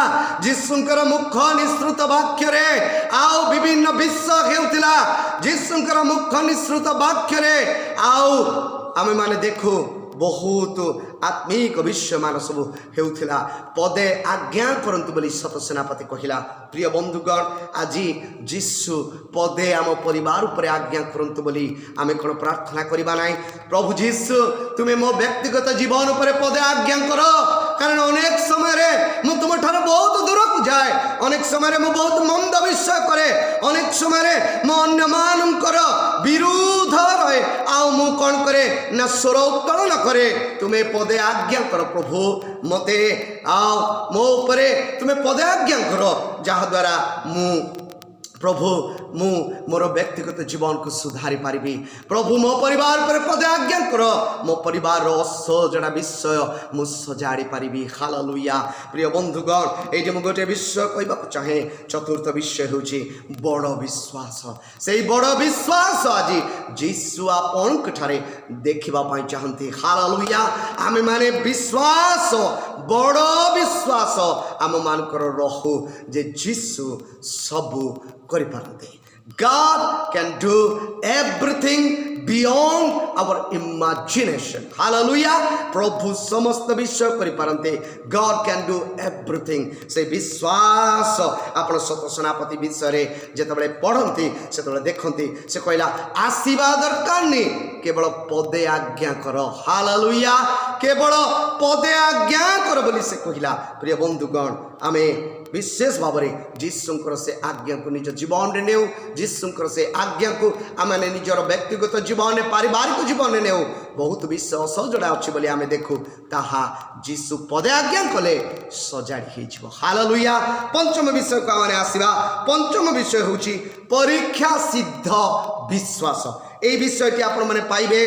जीसुंकर मुख निसृत वाक्य रे आउ विभिन्न विश्व हेउथिला जीसुंकर मुख निसृत वाक्य रे आउ आमे माने देखो बहुत आत्मिक विषय मान सब हेउथिला पदे आज्ञा करंतु बोली सत सेनापति कहिला। प्रिय बंधुगण आज जीसु पदे आम परिवार उपर आज्ञा करंतु बोली आमे कोन प्रार्थना करिबा नाही प्रभु जीसु तुमे मो व्यक्तिगत जीवन उपर पदे आज्ञा करो कारण अनेक समय रे मु तुम ठार बहुत दूर को जाए अनेक समय रे मु बहुत मंद विषय करे अनेक समय रे मु अन्य मानकर विरोध रहे आ मु कोन करे ना स्वर उत्तोलन करे तुम्हें पदे आज्ञा कर प्रभु मते आओ मो उपरे तुम्हें पदे आज्ञा करो जहा द्वारा मु प्रभु मु मोर व्यक्तिगत जीवन को सुधारी पारिबी प्रभु मो परिवार पर पदे आज्ञा करो मो परिवार असजड़ा विषय मु सजाड़ी पारिबी। हालेलुया प्रिय बंधुगण ए जे मु गोटे विषय कहबा चाहे चतुर्थ विषय होची बड़ विश्वास से बड़ विश्वास आज जीसु आपन ठारे देखिबा पाई चाहंती। हालेलुया आमे माने विश्वास बड़ विश्वास आम मानकर रहु जे जीसु सबु करि पारंते God can do everything beyond our imagination. Hallelujah. प्रभु समस्त विषय करि पारंते. God can do everything. से विश्वास आपण सत सेनापति विषय रे जेतबेले पढंती सेतबेले देखंती से कहला आशीर्वाद दरकार नै केवल पदे आज्ञा कर. हालेलुया. केवल पदे आज्ञा कर बोली से कहला. प्रिय बंधुगण आमे विशेष भाव में जीशुंकर से आज्ञा को निज जीवन में नेउ. जीशुंकर से आज्ञा को आम निजर व्यक्तिगत जीवन में पारिवारिक जीवन में नेउ. बहुत विषय असजड़ा अच्छी बोली आम देखू ताहा जीशु पदे आज्ञा कले सजाड़ी हो. हालेलुया. पंचम विषय को आम आसवा. पंचम विषय हूँ परीक्षा सिद्ध विश्वास. ये विषयटी आपण मैंने पाइबे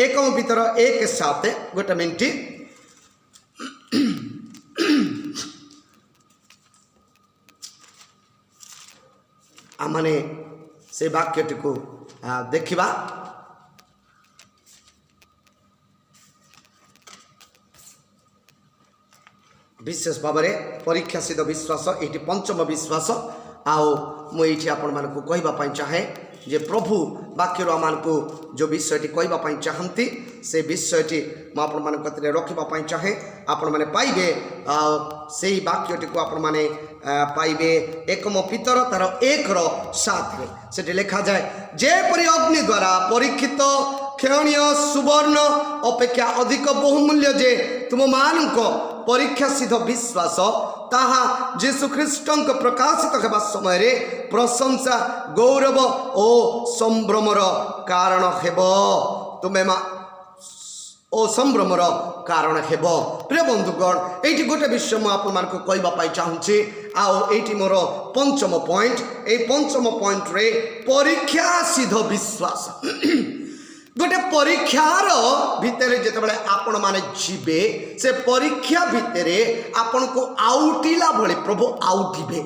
1 Peter 1:7. गोटे मिनिट आमने से वाक्यटी को देखिबा. विशेष भाव में परीक्षा सिद्ध विश्वास ये पंचम विश्वास. आओ मुझे आपण मान को कहवाई चाहे जे प्रभु वाक्य आम को जो विषयटी कहवाई चाहती से विषयटी मुझे रखापी चाहे. आपण मैंने पाइबे से वाक्यटी को आपण मैंने पाइबे 1 Peter तार 1:7 से लिखा जाए जेपरी अग्नि द्वारा परीक्षित क्षणीय सुवर्ण अपेक्षा अधिक बहुमूल्य जे तुम मान परीक्षा सिद्ध विश्वास ताहा जीशु ख्रीष्टंक प्रकाशित होगा समय रे प्रशंसा गौरव ओ संभ्रमर कारण हेब. तुम्हें ओ संभ्रमर कारण हेब. प्रिय बंधुगण ये गोटे विषय मुझे कहवाई चाहूँगी. आओ ये मोर पंचम पॉइंट. ये पंचम पॉइंट रे परीक्षा सिद्ध विश्वास. गोटे परीक्षार भितर जितेबाला आपण माने जीवे से परीक्षा भितर आपण को आउटिला भले प्रभु आउटिबे.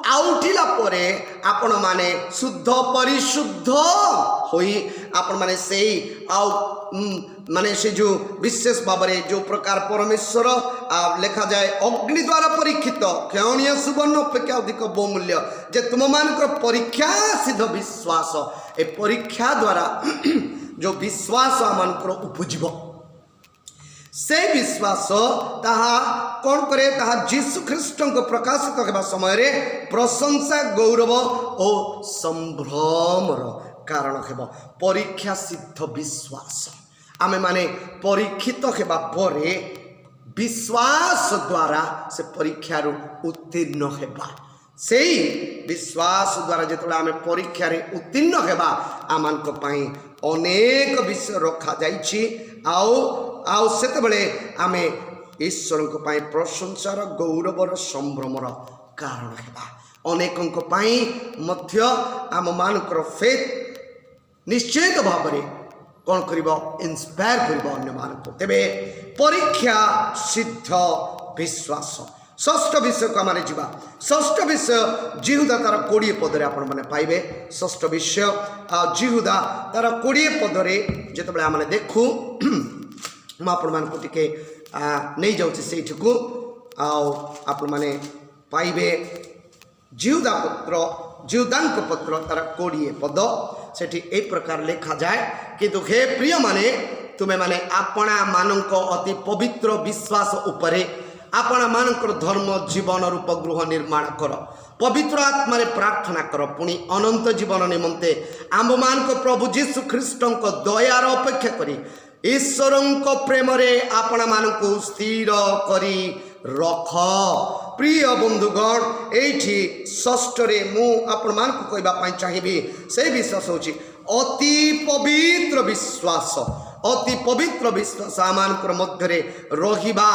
आउटिला परे आपण माने शुद्ध परिशुद्ध होई आपण माने से माने से जो विशेष भाव में जो प्रकार परमेश्वर लिखा जाए अग्नि द्वारा परीक्षित क्षणीय सुवर्ण अपेक्षा अधिक बहुमूल्य जे तुम मान परीक्षा सिद्ध विश्वास. ए परीक्षा द्वारा जो विश्वास आम उपजीव से विश्वास ताहा कौन करे ताहा जीशु ख्रीष्ट को प्रकाशित होगा समय रे प्रशंसा गौरव और संभ्रमर कारण हेब. परीक्षा सिद्ध विश्वास आमे माने परीक्षित हेबा परे विश्वास द्वारा से परीक्षा उत्तीर्ण हेबा. से विश्वास द्वारा जो आम परीक्षा उत्तीर्ण हेबा आमान को पाई अनेक विषय रखा जाइछि. आओ सेते बेले आमे ईश्वर को पाई प्रशंसार गौरवर संभ्रमर कारण हेबा. अनेकों को पाई मध्य आम मानकर फेथ निश्चित भाव में कौन करिबो इंस्पायर करिबो अन्य मान को. तेबे परीक्षा सिद्ध विश्वास. षष्ठ विषय को आम जा. षष्ठ विषय जिहुदा तार 20 पदरे आपण माने पाइबे. षष्ठ विषय जिहुदा तार 20 पदरे जिते आम देखू मुझे टे नहीं जाऊँगी से आपण मैंने पाइबे जिहुदा पत्र जिहुदांक पत्र तार 20 पद से प्रकार लिखा जाए किंतु हे प्रिय माने तुम्हें माने आपणा मानक अति पवित्र विश्वास उपरे आपणा मानकर धर्म जीवन रूप गृह निर्माण कर. पवित्र आत्मा प्रार्थना कर. पुणी अनंत जीवन निमंते आम मान प्रभु जीशु ख्रीष्ट दयार अपेक्षा करी ईश्वर प्रेम आपण मानक स्थिर करी रख. प्रिय बंधुगण ये षष्ठ मु आपण मानक कहवाई चाहिए से विश्वास होची अति पवित्र विश्वास. अति पवित्र विश्वास आम मध्य रहिबा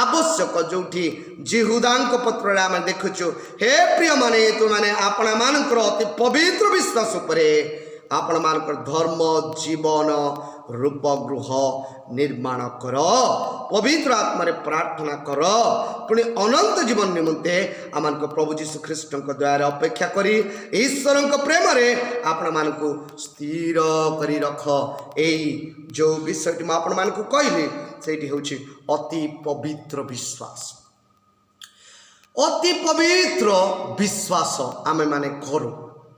आवश्यक जोठी जिहुदांक पत्र आम देखुचु. हे प्रिय माने तु माने आपण मानकर अति पवित्र विश्वास उपरे आपण मानकर धर्म जीवन रूप गृह निर्माण कर. पवित्र आत्मा प्रार्थना कर. पुणी अनंत जीवन निमंते आम प्रभु जीशु ख्रीष्ट द्वारा अपेक्षा करी ईश्वर प्रेम आपण मानक स्थिर करी रख. यही जो विषय आपण मानक कहली से हूँ अति पवित्र विश्वास. अति पवित्र विश्वास आमे माने करू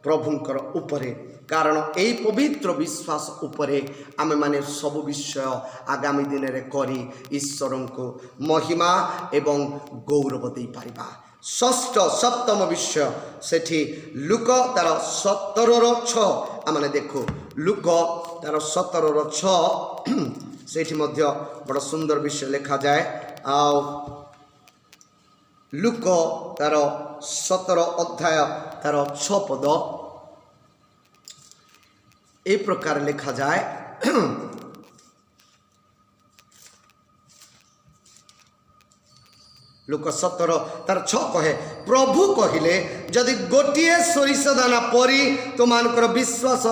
प्रभुंकर उपरे कारण यही पवित्र विश्वास उपरे आमे माने सब विषय आगामी दिन रे करी ईश्वर को महिमा एवं गौरव दे पारिबा। षष्ठ सप्तम विषय सेठी लुक तार 17:6 आमने देखो लुक तार 17:6 सेठी मध्य बड़ सुंदर विषय लिखा जाए आ लुक तार 17 अध्याय तार 6 पद ए प्रकार लिखा जाए लुक 17 तार 6 कहे प्रभु कहिले जदि गोटिए सोरिष दाना परी तुमानकर विश्वास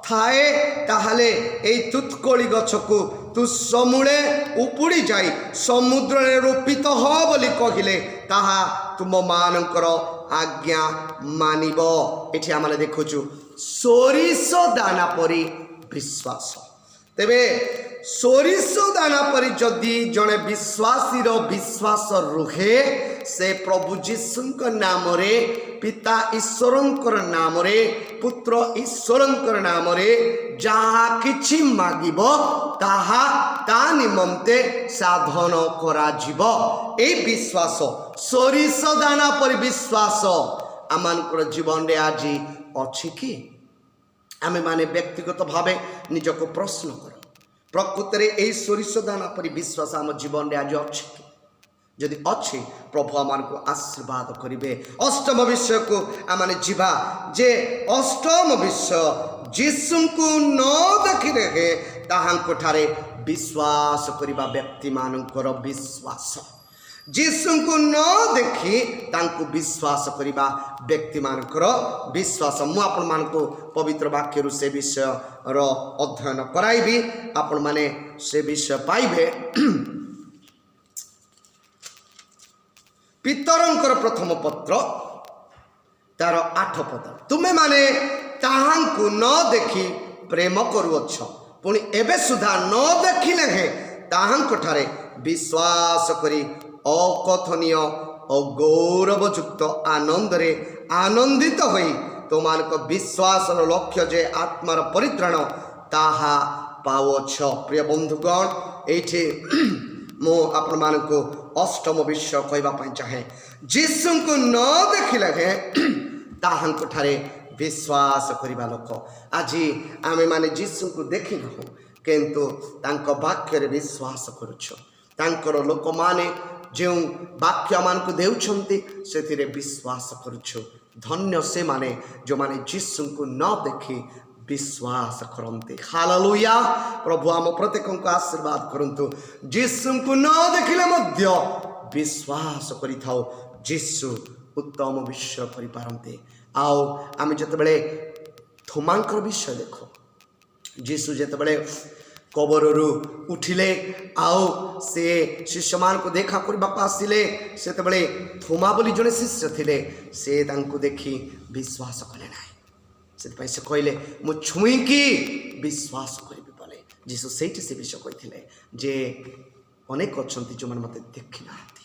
थाए ताहले एई तुतकोली गछकु तु समूले उपुड़ी जाई समुद्र रे रोपित हो बोली कहिले ताहा तुम मानकर आज्ञा मानिबो। एठी आमले देखुछु सोरिष दाना परी विश्वास तेबे सोरिष दाना परी जदि जड़े विश्वासी विश्वास रुहे से प्रभु जीशुंक नाम रे पिता ईश्वरंकर नाम रे पुत्र ईश्वरंकर नाम रे जहा किछि मागिबो ताहा ता निमंते साधन करा जीवो। ए विश्वास सोरिष दाना परी विश्वास आमानकर जीवन रे आजी अछि कि आमे माने व्यक्तिगत भावे निजको प्रश्न कर प्रकृत रे एई सोरिष दाना परी विश्वास आम जीवन रे आज अछि जदि अछि प्रभु आमान को आशीर्वाद करिवे। अष्टम विषय को आमाने जीवा जे अष्टम विषय जीशु को न देखिले हे ताहांको ठारे विश्वास करिबा व्यक्ति मानकर विश्वास जीशु को न देखी तांको विश्वास करिबा व्यक्ति मानकर विश्वास मु आपण मान को पवित्र वाक्य रु से विषय रो अध्ययन कराइबी आपण माने से विषय पाइबे। पितरंकर प्रथम पत्र तार 8 पद तुमे माने ताहांको न देखी प्रेम करूअछ पुणी एबे सुधा न देखिले हे ताहांको ठारे विश्वास करी अकथनीय और गौरवयुक्त आनंद रे आनंदित होई तुमानक विश्वास लक्ष्य जे आत्मार परित्राण ताहा पाओछ। प्रिय बंधुगण एठी मो आपण मानको अष्टम विषय कहबा पई चाहे जीशु को न देखिले हे ताहांको ठारे विश्वास करिबा लोक आजी आमे माने जीशु को देखि न किंतु तांको वाक्य रे विश्वास करूछ तांकर लोक माने जो वाक्य मान को देउछंती सेथिरे विश्वास करूछु धन्य से माने जो माने जीशु को न देखी विश्वास करते। हालेलुया प्रभु आम प्रत्येक को आशीर्वाद करंतु जीशु को न देखिले मध्य विश्वास करिथाओ जीशु उत्तम विषय करि पारंते। आओ आम जतबेले थोमांकर विषय देखो जीशु जतबेले कबररू उठिले आओ से शिष्य मान को देखा करबा आसिले सेतबेले थोमा बोली जने शिष्य थिले से तांको देखी विश्वास कले नाही से से कहले मु छुई की विश्वास करिबि बोले जीसु सेठी से विषय कहिथिले जे अनेक अछंती जो मन मते देखि नाथि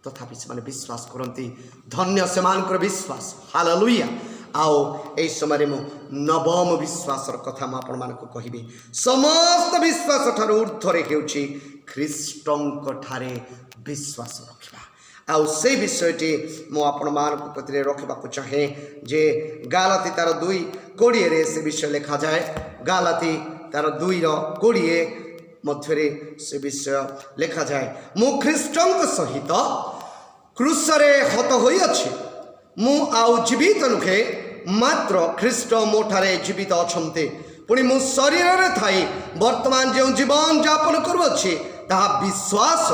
तथापि से माने विश्वास करंती धन्य से मानकर विश्वास। हालेलुया आओ ए समय मु नवम विश्वास कथा मु आपण मानको कहिबी समस्त विश्वास ठार ऊर्ध्वरे हेउची ख्रीष्टंक ठारे विश्वास रखिबा आउ से विषयटी मु आपण मानको पत्रे रखिबा को चाहे जे गालाती तार 2:20 रे से विषय लिखा जाए गालाती तार 2:20 मध्यरे से विषय लिखा जाए मु ख्रीष्टंक सहित क्रूसरे हत होई अछि मु आउ जीवित नुखे मात्र ख्रीष्ट मोठारे जीवित अछंते पुणी मु शरीर रे थाई वर्तमान जो जीवन यापन करूछि ताहा विश्वास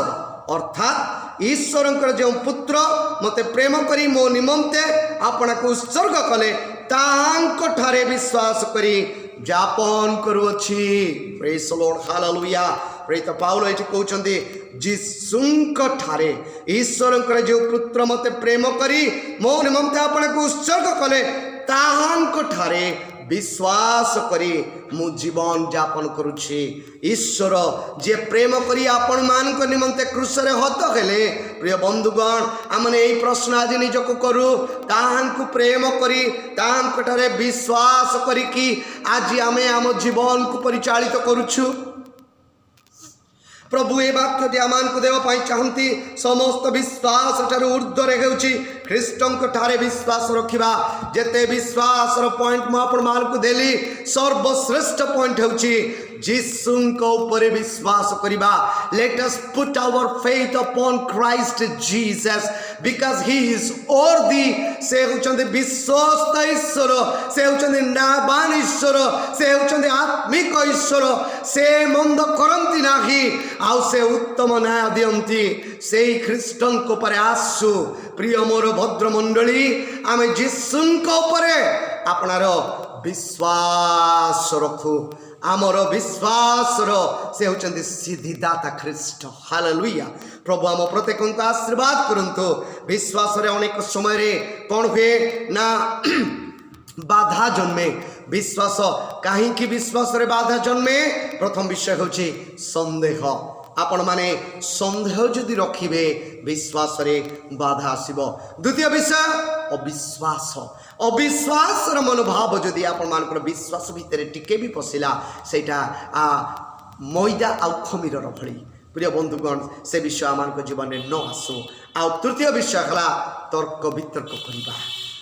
अर्थात ईश्वरंकर जो पुत्र मते प्रेम करी मो निमंते आपना को उत्सर्ग कले ताहांक ठारे विश्वास करी यापन करूछि। Praise the lord hallelujah. प्रेरित पाउल एठी कहउछन्ती जीशुंक ठारे ईश्वरंकर जो पुत्र मते प्रेम करी मो निमंते आपना को उत्सर्ग कले ताहांक ठारे विश्वास करी मु जीवन यापन करुछि। ईश्वर जे प्रेम करी आपण मान को निमंते क्रूसरे हत हेले प्रिय बंधुगण आमने एई प्रश्न आज निजको करू ताहांकु प्रेम करी ताहांकठारे विश्वास करी कि आज आमे आम जीवन को परिचालित करुछु। प्रभु ए वाक्य आमान को देव पाई चाहती समस्त विश्वास ठारे ऊर्ध्वरे हेउछि ख्रीष्टंक ठारे विश्वास रखिबा। जेते विश्वास रो पॉइंट मु आपण मान को देली सर्वश्रेष्ठ पॉइंट हेउछि जीसुंक ऊपर विश्वास करिबा। Let us put our faith upon Christ Jesus because he is worthy. से होचंदे विश्वस्त ईश्वर, से होचंदे न्यायवान ईश्वर, से होचंदे आत्मिक ईश्वर। से मंद करंती नाही आउ से उत्तम न्याय दियंती। से ख्रीष्टंक ऊपर आसु प्रिय मोर भद्र मंडली आमे जीसुंक ऊपर आपणार विश्वास रखु। आमर विश्वास से होचंदे सिद्धिदाता ख्रीष्ट। हालेलुया। प्रभु आम प्रत्येक आशीर्वाद करंतु। विश्वास रे अनेक समय रे कौन हुए ना बाधा जन्मे। विश्वास कहीं विश्वास रे बाधा जन्मे प्रथम विषय होची संदेह। आपण माने संदेह जदि रखिबे विश्वास रे बाधा आसीबो। द्वितीय विषय अविश्वास। अविश्वास मनोभाव जदि आपण मानकर विश्वास भितर टिके भी पशिला सेटा मैदा आउ खमीर भली प्रिय बंधुगण से विषय आम जीवन में न आसू। आ तृतीय विषय है तर्क वितर्क करवा।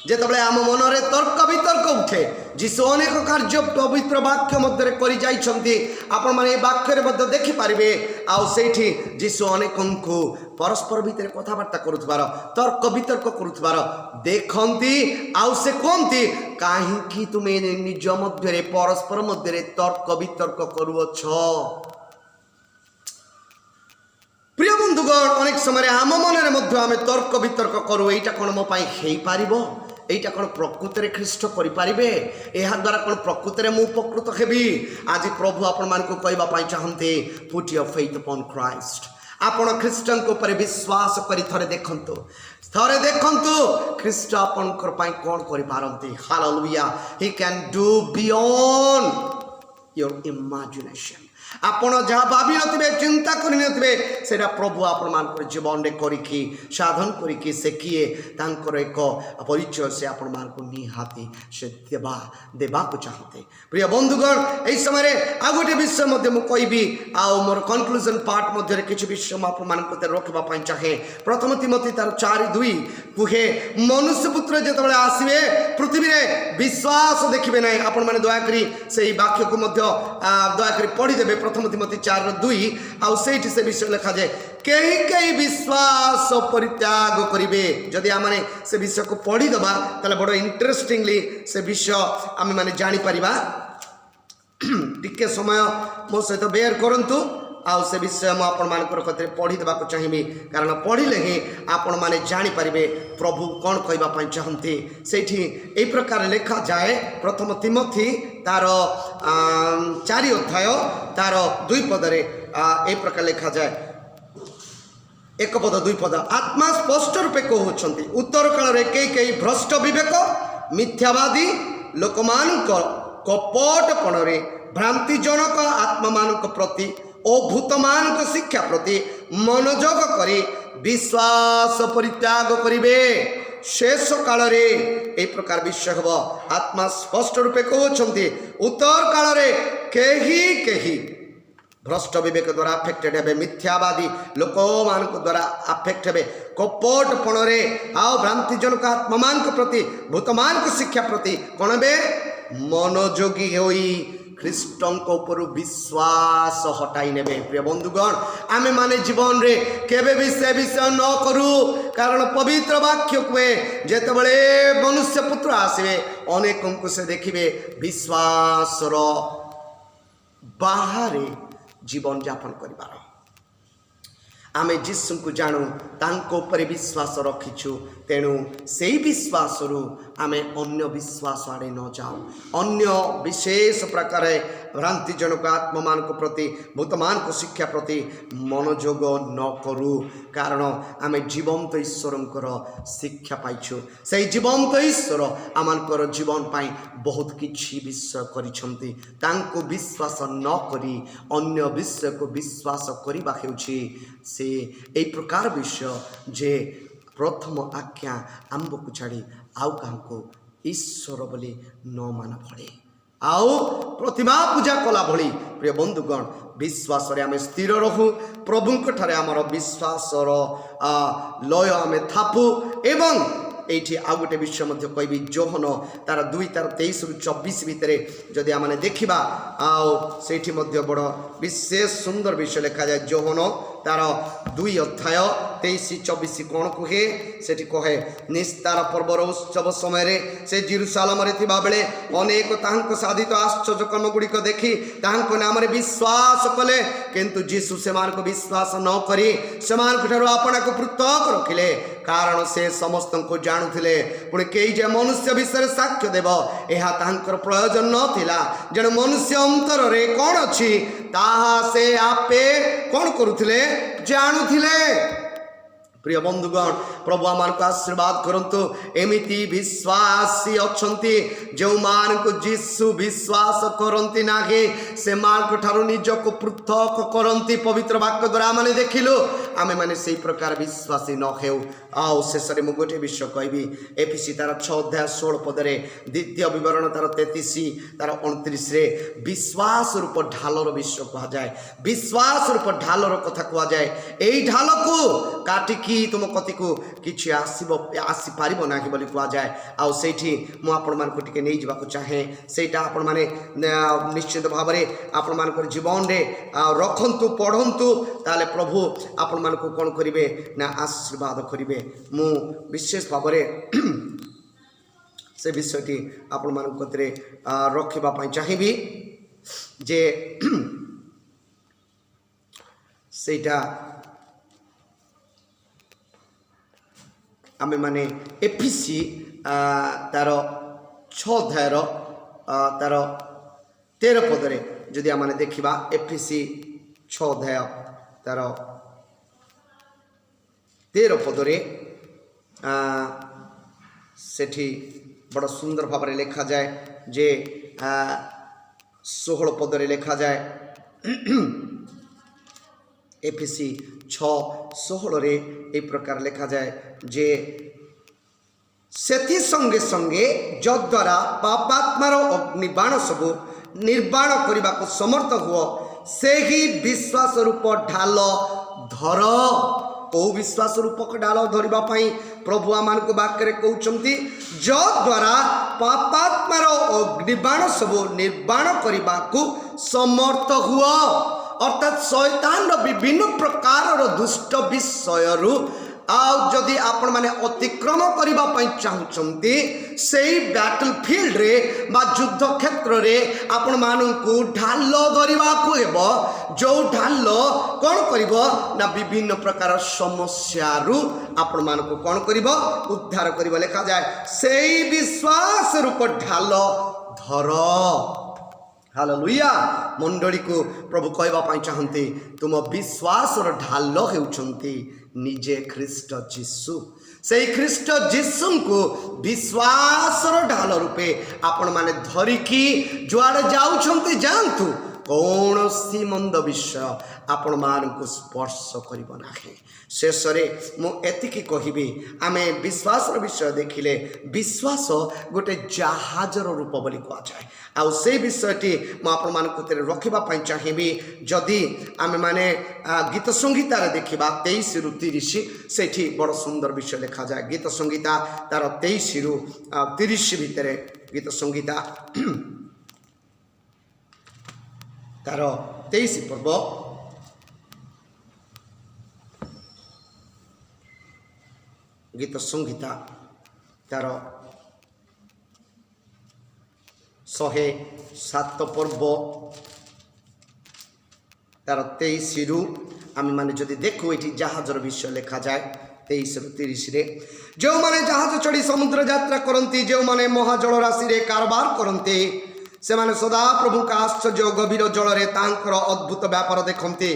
जेतबले आम मन रे तर्क वितर्क उठे जीशु अनेक कार्य पवित्र वाक्य मध्य करि जाइछन्ति। आपण माने वाक्य रे मध्य देखि पारिबे। आ सेठी जीशु अनेकंकु परस्पर भितर कथाबार्ता करुथबार तर्क वितर्क करुथबार देखंती। आउ से कहंती काहेकि तुमे निज मध्य रे परस्पर मध्य रे तर्क वितर्क करूअछ। प्रिय बंधुगण अनेक समय आम मन में आम तर्क वितर्क करूँ एटा कौन मो पाई हेई पारिबो, एटा कौन प्रकृत में ख्रीष्ट करें, यह द्वारा कौन प्रकृत में उपकृत हेबी। आज प्रभु आपण मान को कहवाई चाहते put your faith upon Christ. आपण ख्रीष्टन को ऊपर विश्वास करी थरे देखंतु ख्रीष्ट आपण कौन करि पारंती। Hallelujah. He can do beyond your imagination. आपण जहाँ भाभी नथिबे चिंता करि नथिबे सेटा प्रभु आपण मान जीवन में करिकी साधन करिकी से किए तांकर एक परिचय से आपण मान को निहाती से देवा को चाहते। प्रिय बंधुगण एई समय आ गोटे विषय मध्य मु कहबी आ मोर कंक्लूजन पार्ट मध्य किछि विषय आपण मान को रखबा पई चाहे। प्रथम तिमोथी तार 4:2 कुहे मनुष्य पुत्र जेतबेले आसीबे पृथ्वी रे विश्वास देखिबे नै। आपण माने दया करी सेही वाक्य को मध्य दया करी पढ़ी देबे। प्रथम तिमोथी 4:2 आउ सेठी से विषय लिखा जाए कई कई विश्वास परित्याग करिवे। जदि आमने से विषय को पढ़ी दबा ताले बड़ इंटरेस्टिंगली से विषय आमे माने जानि परिबा। टिके समय मो सहित बेयर करंतु आउ से विषय मु आपण मानकर कथे पढ़ी देबा को चाहिबी कारण पढ़िले ही आपण माने जानि परिबे प्रभु कौन कहबा पई चाहंती। सेठी एई प्रकार लिखा जाए प्रथम तिमोथी तार 4 अध्याय तार 2 पदरे ए प्रकार लिखा जाए 1 पद 2 पद आत्मा स्पष्ट रूपे कहउछंती उत्तर काल रे कई भ्रष्ट विवेक मिथ्यावादी लोकमानक कपटपणरे भ्रांतिजनक आत्मा मानक प्रति ओ भूतमानक शिक्षा प्रति मनोयोग करी विश्वास परित्याग करिवे। शेष काल रे ए प्रकार विषय हब आत्मा स्पष्ट रूपे कहउछंती उत्तर काल रे केही भ्रष्ट विवेक द्वारा अफेक्टेड हे मिथ्यावादी लोक मान द्वारा अफेक्ट हे कपटपणरे आ भ्रांतिजनक आत्मा मान प्रति भूतमान शिक्षा प्रति कौन बे मनोयोगी होई ख्रीष्टंक ऊपर विश्वास हटाई नेबे। प्रिय बंधुगण आमे माने जीवन रे केबे भी से विषय न करू कारण पवित्र वाक्य कुए जेतबेले मनुष्य पुत्र आसीबे अनेक से देखिबे विश्वास रो बाहरे जीवन यापन करिबार। आमे जीसु को जानू तांको ऊपर विश्वास रखिछु तेणु से विश्वास रु आमे अन्य विश्वास आड़े न जाओ अन्य विशेष प्रकार भ्रांति जनक आत्मा मान प्रति भूतमान को शिक्षा प्रति मनोयोग न करू कारण आमे जीवंत ईश्वरंकर शिक्षा पाइछु से जीवंत ईश्वर आमर जीवन पाई बहुत किछि विषय करिसंती तांको विश्वास न करी अन्य विषय को विश्वास करिबा हेउछि से ए प्रकार विषय जे प्रथम आज्ञा आंब को छाड़ी आउ काहको ईश्वर बोली न मान पड़े आउ प्रतिमा पूजा कला भली प्रिय बंधुगण विश्वास रे आमे स्थिर रहू प्रभुंक ठारे आमर विश्वास लय आमे थापू एवं एठी आ गोटे विषय मध्य कहबी जोहन तार 2 तार 23 रु 24 भितर जदि आमने देखिबा आउ सेठी मध्य बड़ विशेष सुंदर विषय लिखा जाए जोहन तार 2 अध्याय 23-24 कौन कहे सेठी कहे निस्तार पर्वर उत्सव समय रे से जेरुसालेम रे थिबा बेले अनेक तांको साधित आश्चर्य कर्म गुड़िक देखि तांको नाम रे विश्वास कले किंतु यीशु सेमान को विश्वास न करी सेमान को ठारो आपना को पृथक रखिले कारण से समस्त को जानुथिले पुणी कई जे मनुष्य विषय साक्ष्य देव यह तांकर प्रयोजन नथिला जण मनुष्य अंतर रे कौन अछि ताहा से आपे कौन करुथिले जानुथिले प्रिय बंधुगण प्रभु आमान को आशीर्वाद करंतु एमिति विश्वासी अछंती जो मान को जीसु विश्वास करंती नागे से मान को ठारो निज को पृथक करंती पवित्र वाक्य द्वारा माने देखिलु आमे माने सेही प्रकार विश्वासी न हेउ आउ शेषरे मु गोटे विषय कहबी एफिसी तार 6 अध्याय 16 पद रे द्वितीय विवरण तार 33 तार 29 रे विश्वास रूप ढालर विषय कहा जाए विश्वास रूप ढालर कथा कहा जाए एई ढाल को काटी कि तुम कति को किछि आसी पारिबो ना कि बोली कहा जाए आउ सेठी मु आपण मान को टिके नै जिबा को चाहे सेटा आपण माने निश्चित भाव रे आपण मान को जीवन रे रखंतु पढंतु ताले प्रभु आपण मान को कोन करिवे ना आशीर्वाद करिवे मु विशेष भाव रे से विषयटी आपण मान को तरे रखिबा पई चाहिबी जे सेटा आमे माने एफिसी तार 6 अध्यायर तार 13 पदरे जदि आमे देखिबा एफिसी 6 अध्याय तार 13 पदरे सेठी बड़ सुंदर भाव में लिखा जाए जे 16 पदरे लिखा जाए एफिसी 6:16 रे ए प्रकार लिखा जाए जे सेथि संगे संगे जद्वारा पापात्मार अग्निबाण सब निर्बाण करने को समर्थ हुआ से ही विश्वास रूप ढाल धर को विश्वास रूपक ढाल धरवाई प्रभु आम को वाक्य कहते जद्वारा पापात्मार अग्निबाण सब निर्बाण करने को समर्थ हुआ अर्थात शैतान विभिन्न प्रकार दुष्ट विषय जदि आपण माने अतिक्रम करने चाहते से बैटल फील्ड रे बा युद्ध क्षेत्र रे आपण मानू ढाल धरवा को जो ढाल कौन कर ना विभिन्न प्रकार समस्या आपण मान को कौन कर उद्धार कर लिखा जाए से विश्वास रूप ढाल धर हालेलुया मंडली को प्रभु कहवाई चाहते तुम विश्वास ढाल होउछंती निजे ख्रीष्ट जीसु से ख्रीष्ट जीसु को विश्वास ढाल रूपे आपण माने धरिकी जुआड़े जाउछंती जानतु कौन सी मंद विषय आपण मान को स्पर्श करिबो नाही शेष मु एतिकी कहिबी आमे विश्वास विषय देखिले विश्वास गोटे जहाजर रूप बोली कहा जाए आउ से विषयटी मु आपण मान को तेरे रखिबा पई चाहिबी जदि आमे माने गीत संगीता रे देखिबा 23 रु 30 सेठी बड़ सुंदर विषय लिखा जाए गीत संगीता तार 23 रु 30 भितरे गीत संगीता तार 23 पर्व गीत संगीता तार 107 पर्व तार 23 रु आम मैंने जदि देखू ये जहाजर विषय लिखा जाए 23-30 जो मैंने जहाज चढ़ी समुद्र यात्रा करती जो मैंने महाजल राशि कारबार करते से माने सदा प्रभु का आश्चर्य गभीर जल रे तांकर अद्भुत व्यापार देखते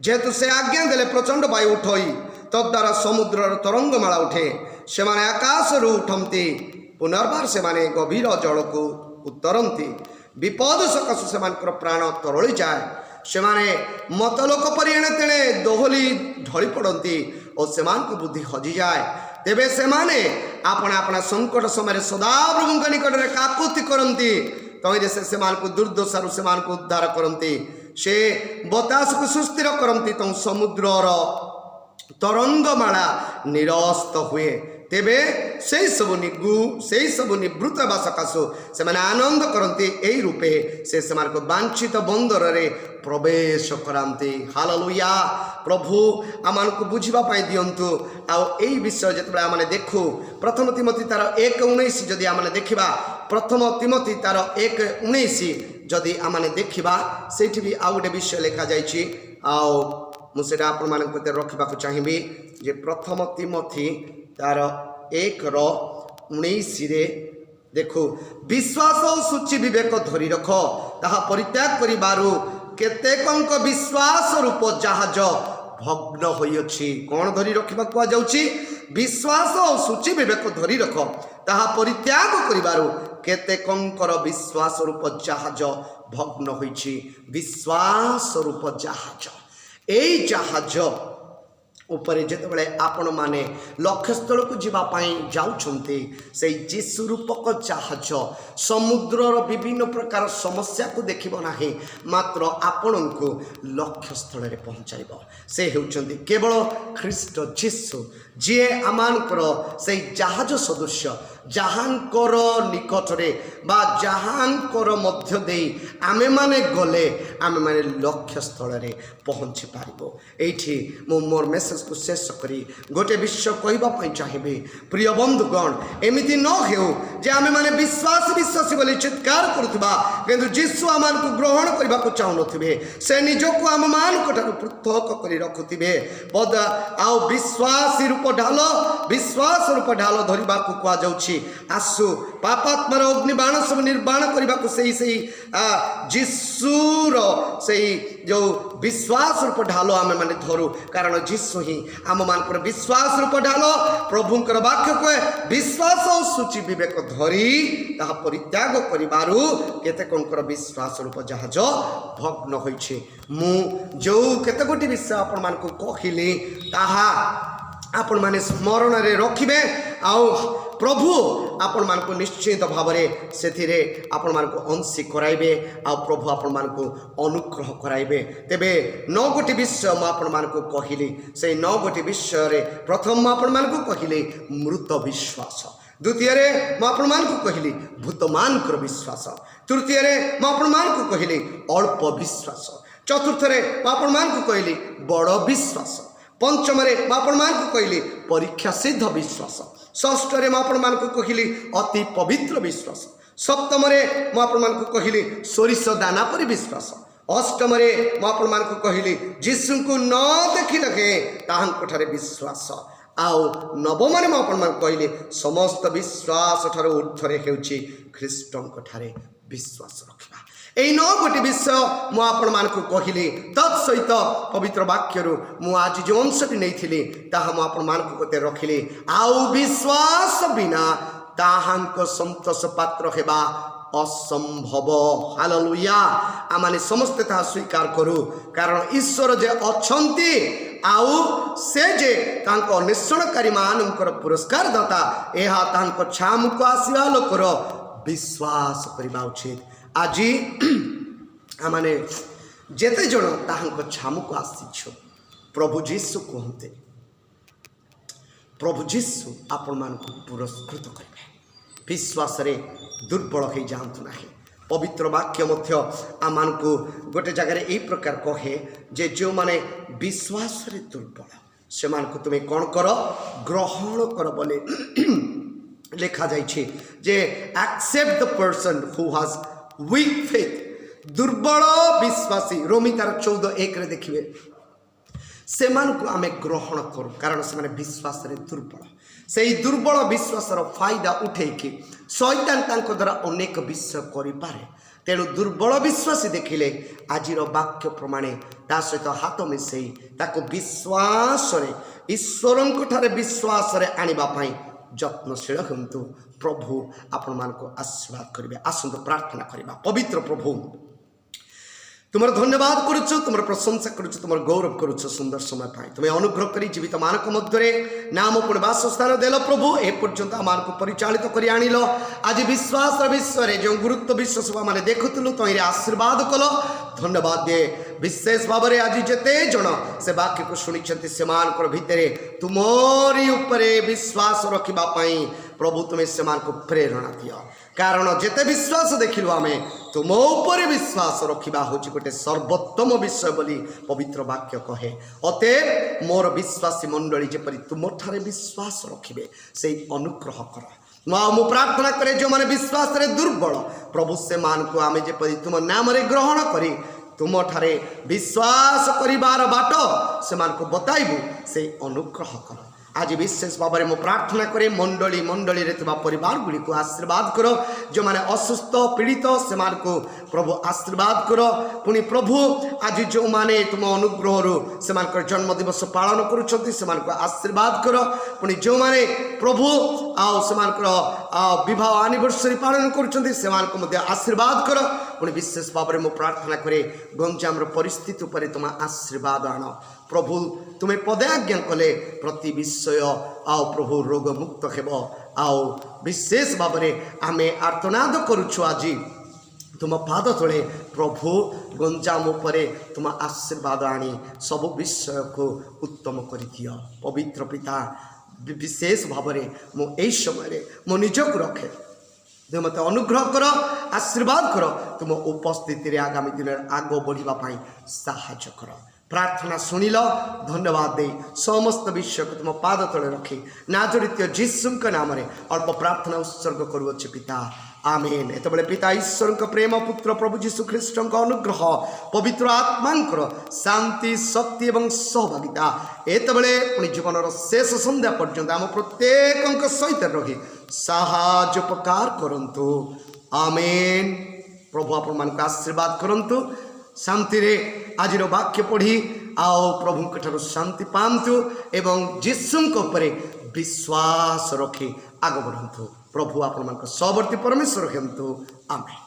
जेहेतु से आज्ञा देले प्रचंड वायु उठई तद्वारा समुद्र तरंगमाला उठे से माने आकाश रु उठती पुनर्बार से माने गभीर जल को उतरती विपद सकाशु से प्राण तरली जाए से माने मतलोक पर एणे तेणे दोहली ढली पड़ती और से बुद्धि हजि जाए तेबे से माने अपना अपना संकट समय सदा प्रभु निकट में काकुति करती तईरे से दुर्दशारू से उद्धार करती से बतास को सुस्थिर करती तो समुद्रर तरंगमाला निरस्त हुए तेबे से सब निवृत्त हेबा सकाशु से आनंद करती यही रूपे से वांछित बंदर रे प्रवेश करांती हालेलुया प्रभु आमान को बुझापी दिंतु आई विषय जो आम देखू प्रथम तिमोथी तार 1:19 जदि आम देखा प्रथम तिमोथी तार 1:19 जदि आम देखा से भी आउ गोटे विषय लिखा जाइए मुझे आपण मान रखा चाहिए जे प्रथम तिमोथी तार 1:19 देखो विश्वास और सूची विवेक धरी रख ताहा परित्याग करिबारु केतेकंक विश्वास रूप जहाज भग्न होइछि कौन धरी रखा कह जाउछि विश्वास और सूची विवेक धरी रख ताहा परित्याग करिबारु केतेकंकर विश्वास रूप जहाज भग्न होइछि विश्वास रूप जहाज एई जहाज उपरे जिते आपण माने लक्ष्यस्थल को जीवाई जाउछन्ते से जीशु रूपक जहाज समुद्रर विभिन्न प्रकार समस्या को देखिब नाही मात्र आपण को लक्ष्यस्थल रे पहुँचाइब से होउछन्ते केवल ख्रीष्ट जीशु जी आमानकर से जहाज सदृश्य जहांकर निकटरे बा जहांकर मध्य दे आमे माने गले आमे माने लक्ष्यस्थल रे पहुँची पारिबो एठी मो मोर मेसेज को शेष करी गोटे विषय कहवाई चाहिए प्रिय बंधुगण एमती न हो जे आमे माने विश्वासी बोली चित्कार करुवा किंतु जीशु आम को ग्रहण करने को चाहून से निजक आम मान पृथक कर रखुवे पद आउ विश्वासी रूप ढाल विश्वास रूप ढाल धरने को कहुच्छी आसु पापात्मार अग्निबाण सब निर्माण करने को जीशुर से जो विश्वास रूप ढाल आम मैंने धरू कारण जीशु ही आम मान विश्वास रूप ढाल प्रभुंकर वाक्य कहे विश्वास और सूची विवेक धरी ताहा परित्याग करिबारु केतेकंकर विश्वास रूप जहाज भग्न होइछे मु जो केते गोटी विषय आपण मान को कहिली ताहा आपण माने स्मरण रे रखिबे आउ प्रभु आपण मान को निश्चित भाव में से आपण मान को अंशी कराइबे आ प्रभु आपण मान को अनुग्रह कराइबे तेबे 9 गोटी विषय मु आपण मान को कहिली से 9 गोटी विषय रे प्रथम मु आपण मान को कहिली मृत विश्वास द्वितीय रे मु आपण मान को कहिली भूतमान कर विश्वास तृतीय रे मु आपण मान को कहिली अल्प विश्वास चतुर्थ रे मु आपण मान को कहिली बड़ विश्वास पंचम रे मु आपण मान को कहिली परीक्षा सिद्ध विश्वास षष्ठ रे मु आपण मान को कहिली अति पवित्र विश्वास सप्तम रे मु आपण मान को कहिली सोरिष दाना परि विश्वास अष्टम रे मु आपण मान को कहिली जीशु को न देखि लगे ताहांक ठारे विश्वास आउ नवम रे मु आपण मान कहिली समस्त विश्वास ठारे ऊर्ध्वरे हेउची ख्रीष्टंक ठारे विश्वास रखिबा এই 9 गोटी विषय मु आपण मान को कहिली तत्सहित पवित्र वाक्य मु आज जो अंशटी नहीं ताहा मु आपण मान को कते रखिली आउ विश्वास बिना ताहांक संतोष पात्र हेबा असंभव हालेलुया आमाने समस्त ता स्वीकार करू कारण ईश्वर जे अछंती आउ से जे तांको अन्वेषणकारी मानकर पुरस्कार दाता एहा तांको छामुको आसीबा लोकर विश्वास करबा उचित आज आमाने जेते जन ताहांको छामुको आसीछु प्रभु जीशु कहते प्रभु जीशु आपण मान को पुरस्कृत करेंगे विश्वास रे दुर्बल हो जातु ना पवित्र वाक्य मध्य आमान को गोटे जगार यही प्रकार कहे जे जो माने विश्वास रे दुर्बल से मान को तुम्हें कौन कर ग्रहण कर बोले लिखा जाइए जे accept the person who has weak faith दुर्बल विश्वासी रोमी तार 14:1 देखिए से आमे ग्रहण करूँ कारण से विश्वास दुर्बल से दुर्बल विश्वासर फायदा उठेकी शैतान तांको द्वारा अनेक विषय करें तेणु दुर्बल विश्वासी देखिले आज वाक्य प्रमाणे ता सहित हाथ मिसई ताको विश्वास ईश्वर विश्वास आने यत्नशील हूँ प्रभु आपण मान आशीर्वाद करेंगे। आसतु प्रार्थना करवा। पवित्र प्रभु तुम धन्यवाद करुचु तुम प्रशंसा करुचु तुम गौरव करुचु सुंदर समय पाई तुम्हें अनुग्रह करी जीवित मानक मध्य नाम पुणी वासस्थान देल प्रभु ए पर्यंत आम परिचालित कर आनिल आज विश्वास विश्व जो गुरुत्व विश्व सब मैंने देखुलु तुम आशीर्वाद कल धन्यवाद दे विशेष भाव में आज जिते जन से वाक्य को शुणी से भितर तुमरी उपरे विश्वास रखापी प्रभु तुम्हें से प्रेरणा दियो कारण जिते विश्वास देखिलु आम तुम उपर विश्वास रखा हूँ गोटे सर्वोत्तम विषय बोली पवित्र वाक्य कहे अतएव मोर विश्वासी मंडली जेपरी तुम ठारे विश्वास रखिबे से अनुग्रह कर मु प्रार्थना करे जो माने विश्वास रे दुर्बल प्रभु से मान को आमे जेपरी तुम नाम रे ग्रहण करी तुम ठारे विश्वास करिबार बाट से मान को बताइबु से अनुग्रह कर आज विशेष भाव में प्रार्थना करे मंडली मंडली रे परिवार गुड़ी को आशीर्वाद करो जो माने असुस्थ पीड़ित से प्रभु आशीर्वाद करो पुणी प्रभु आज जो माने तुम अनुग्रह से जन्म दिवस पालन करुछंती से आशीर्वाद करो पुणी जो माने प्रभु आउ से विवाह एनिवर्सरी पालन करुछंती से आशीर्वाद करो पुणी विशेष भाव में प्रार्थना करे गंजाम परिस्थिति उपर तुम आशीर्वाद आण प्रभु तुम्हें पदे आज्ञा कले प्रति विषय आओ प्रभु रोग मुक्त हेब आओ विशेष भाव में आमे आर्तनाद करुछु आज तुम पाद तले प्रभु गंजाम उपरे तुम आशीर्वाद आनी सब विषय को उत्तम कर दियो पवित्र पिता विशेष भाव में मुझे समय मो निजक रखे तुम मत अनुग्रह कर आशीर्वाद कर तुम उपस्थिति आगामी दिन आग बढ़ापी साहाय्य कर प्रार्थना शुणिल धन्यवाद दे समस्त विषय को तुम पाद तले रखी नाजरित जीसु नाम अल्प प्रार्थना उत्सर्ग करुच्छे पिता आमेन। एत पिता ईश्वर प्रेम पुत्र प्रभु जीशु ख्रीष्ट अनुग्रह पवित्र आत्मांकर शांति शक्ति एवं सहभागिता एत पुणी जीवन शेष संध्या पर्यंत आम प्रत्येक सहित रही साहाय्य उपकार करंतु आमेन। प्रभु आपण मान आशीर्वाद करंतु शांति रे आज वाक्य पढ़ी आओ प्रभु ठार शांति पातु एवं जीशु विश्वास रखी आग बढ़ु प्रभु आपण सबर्ती परमेश्वर हेतु आमेन।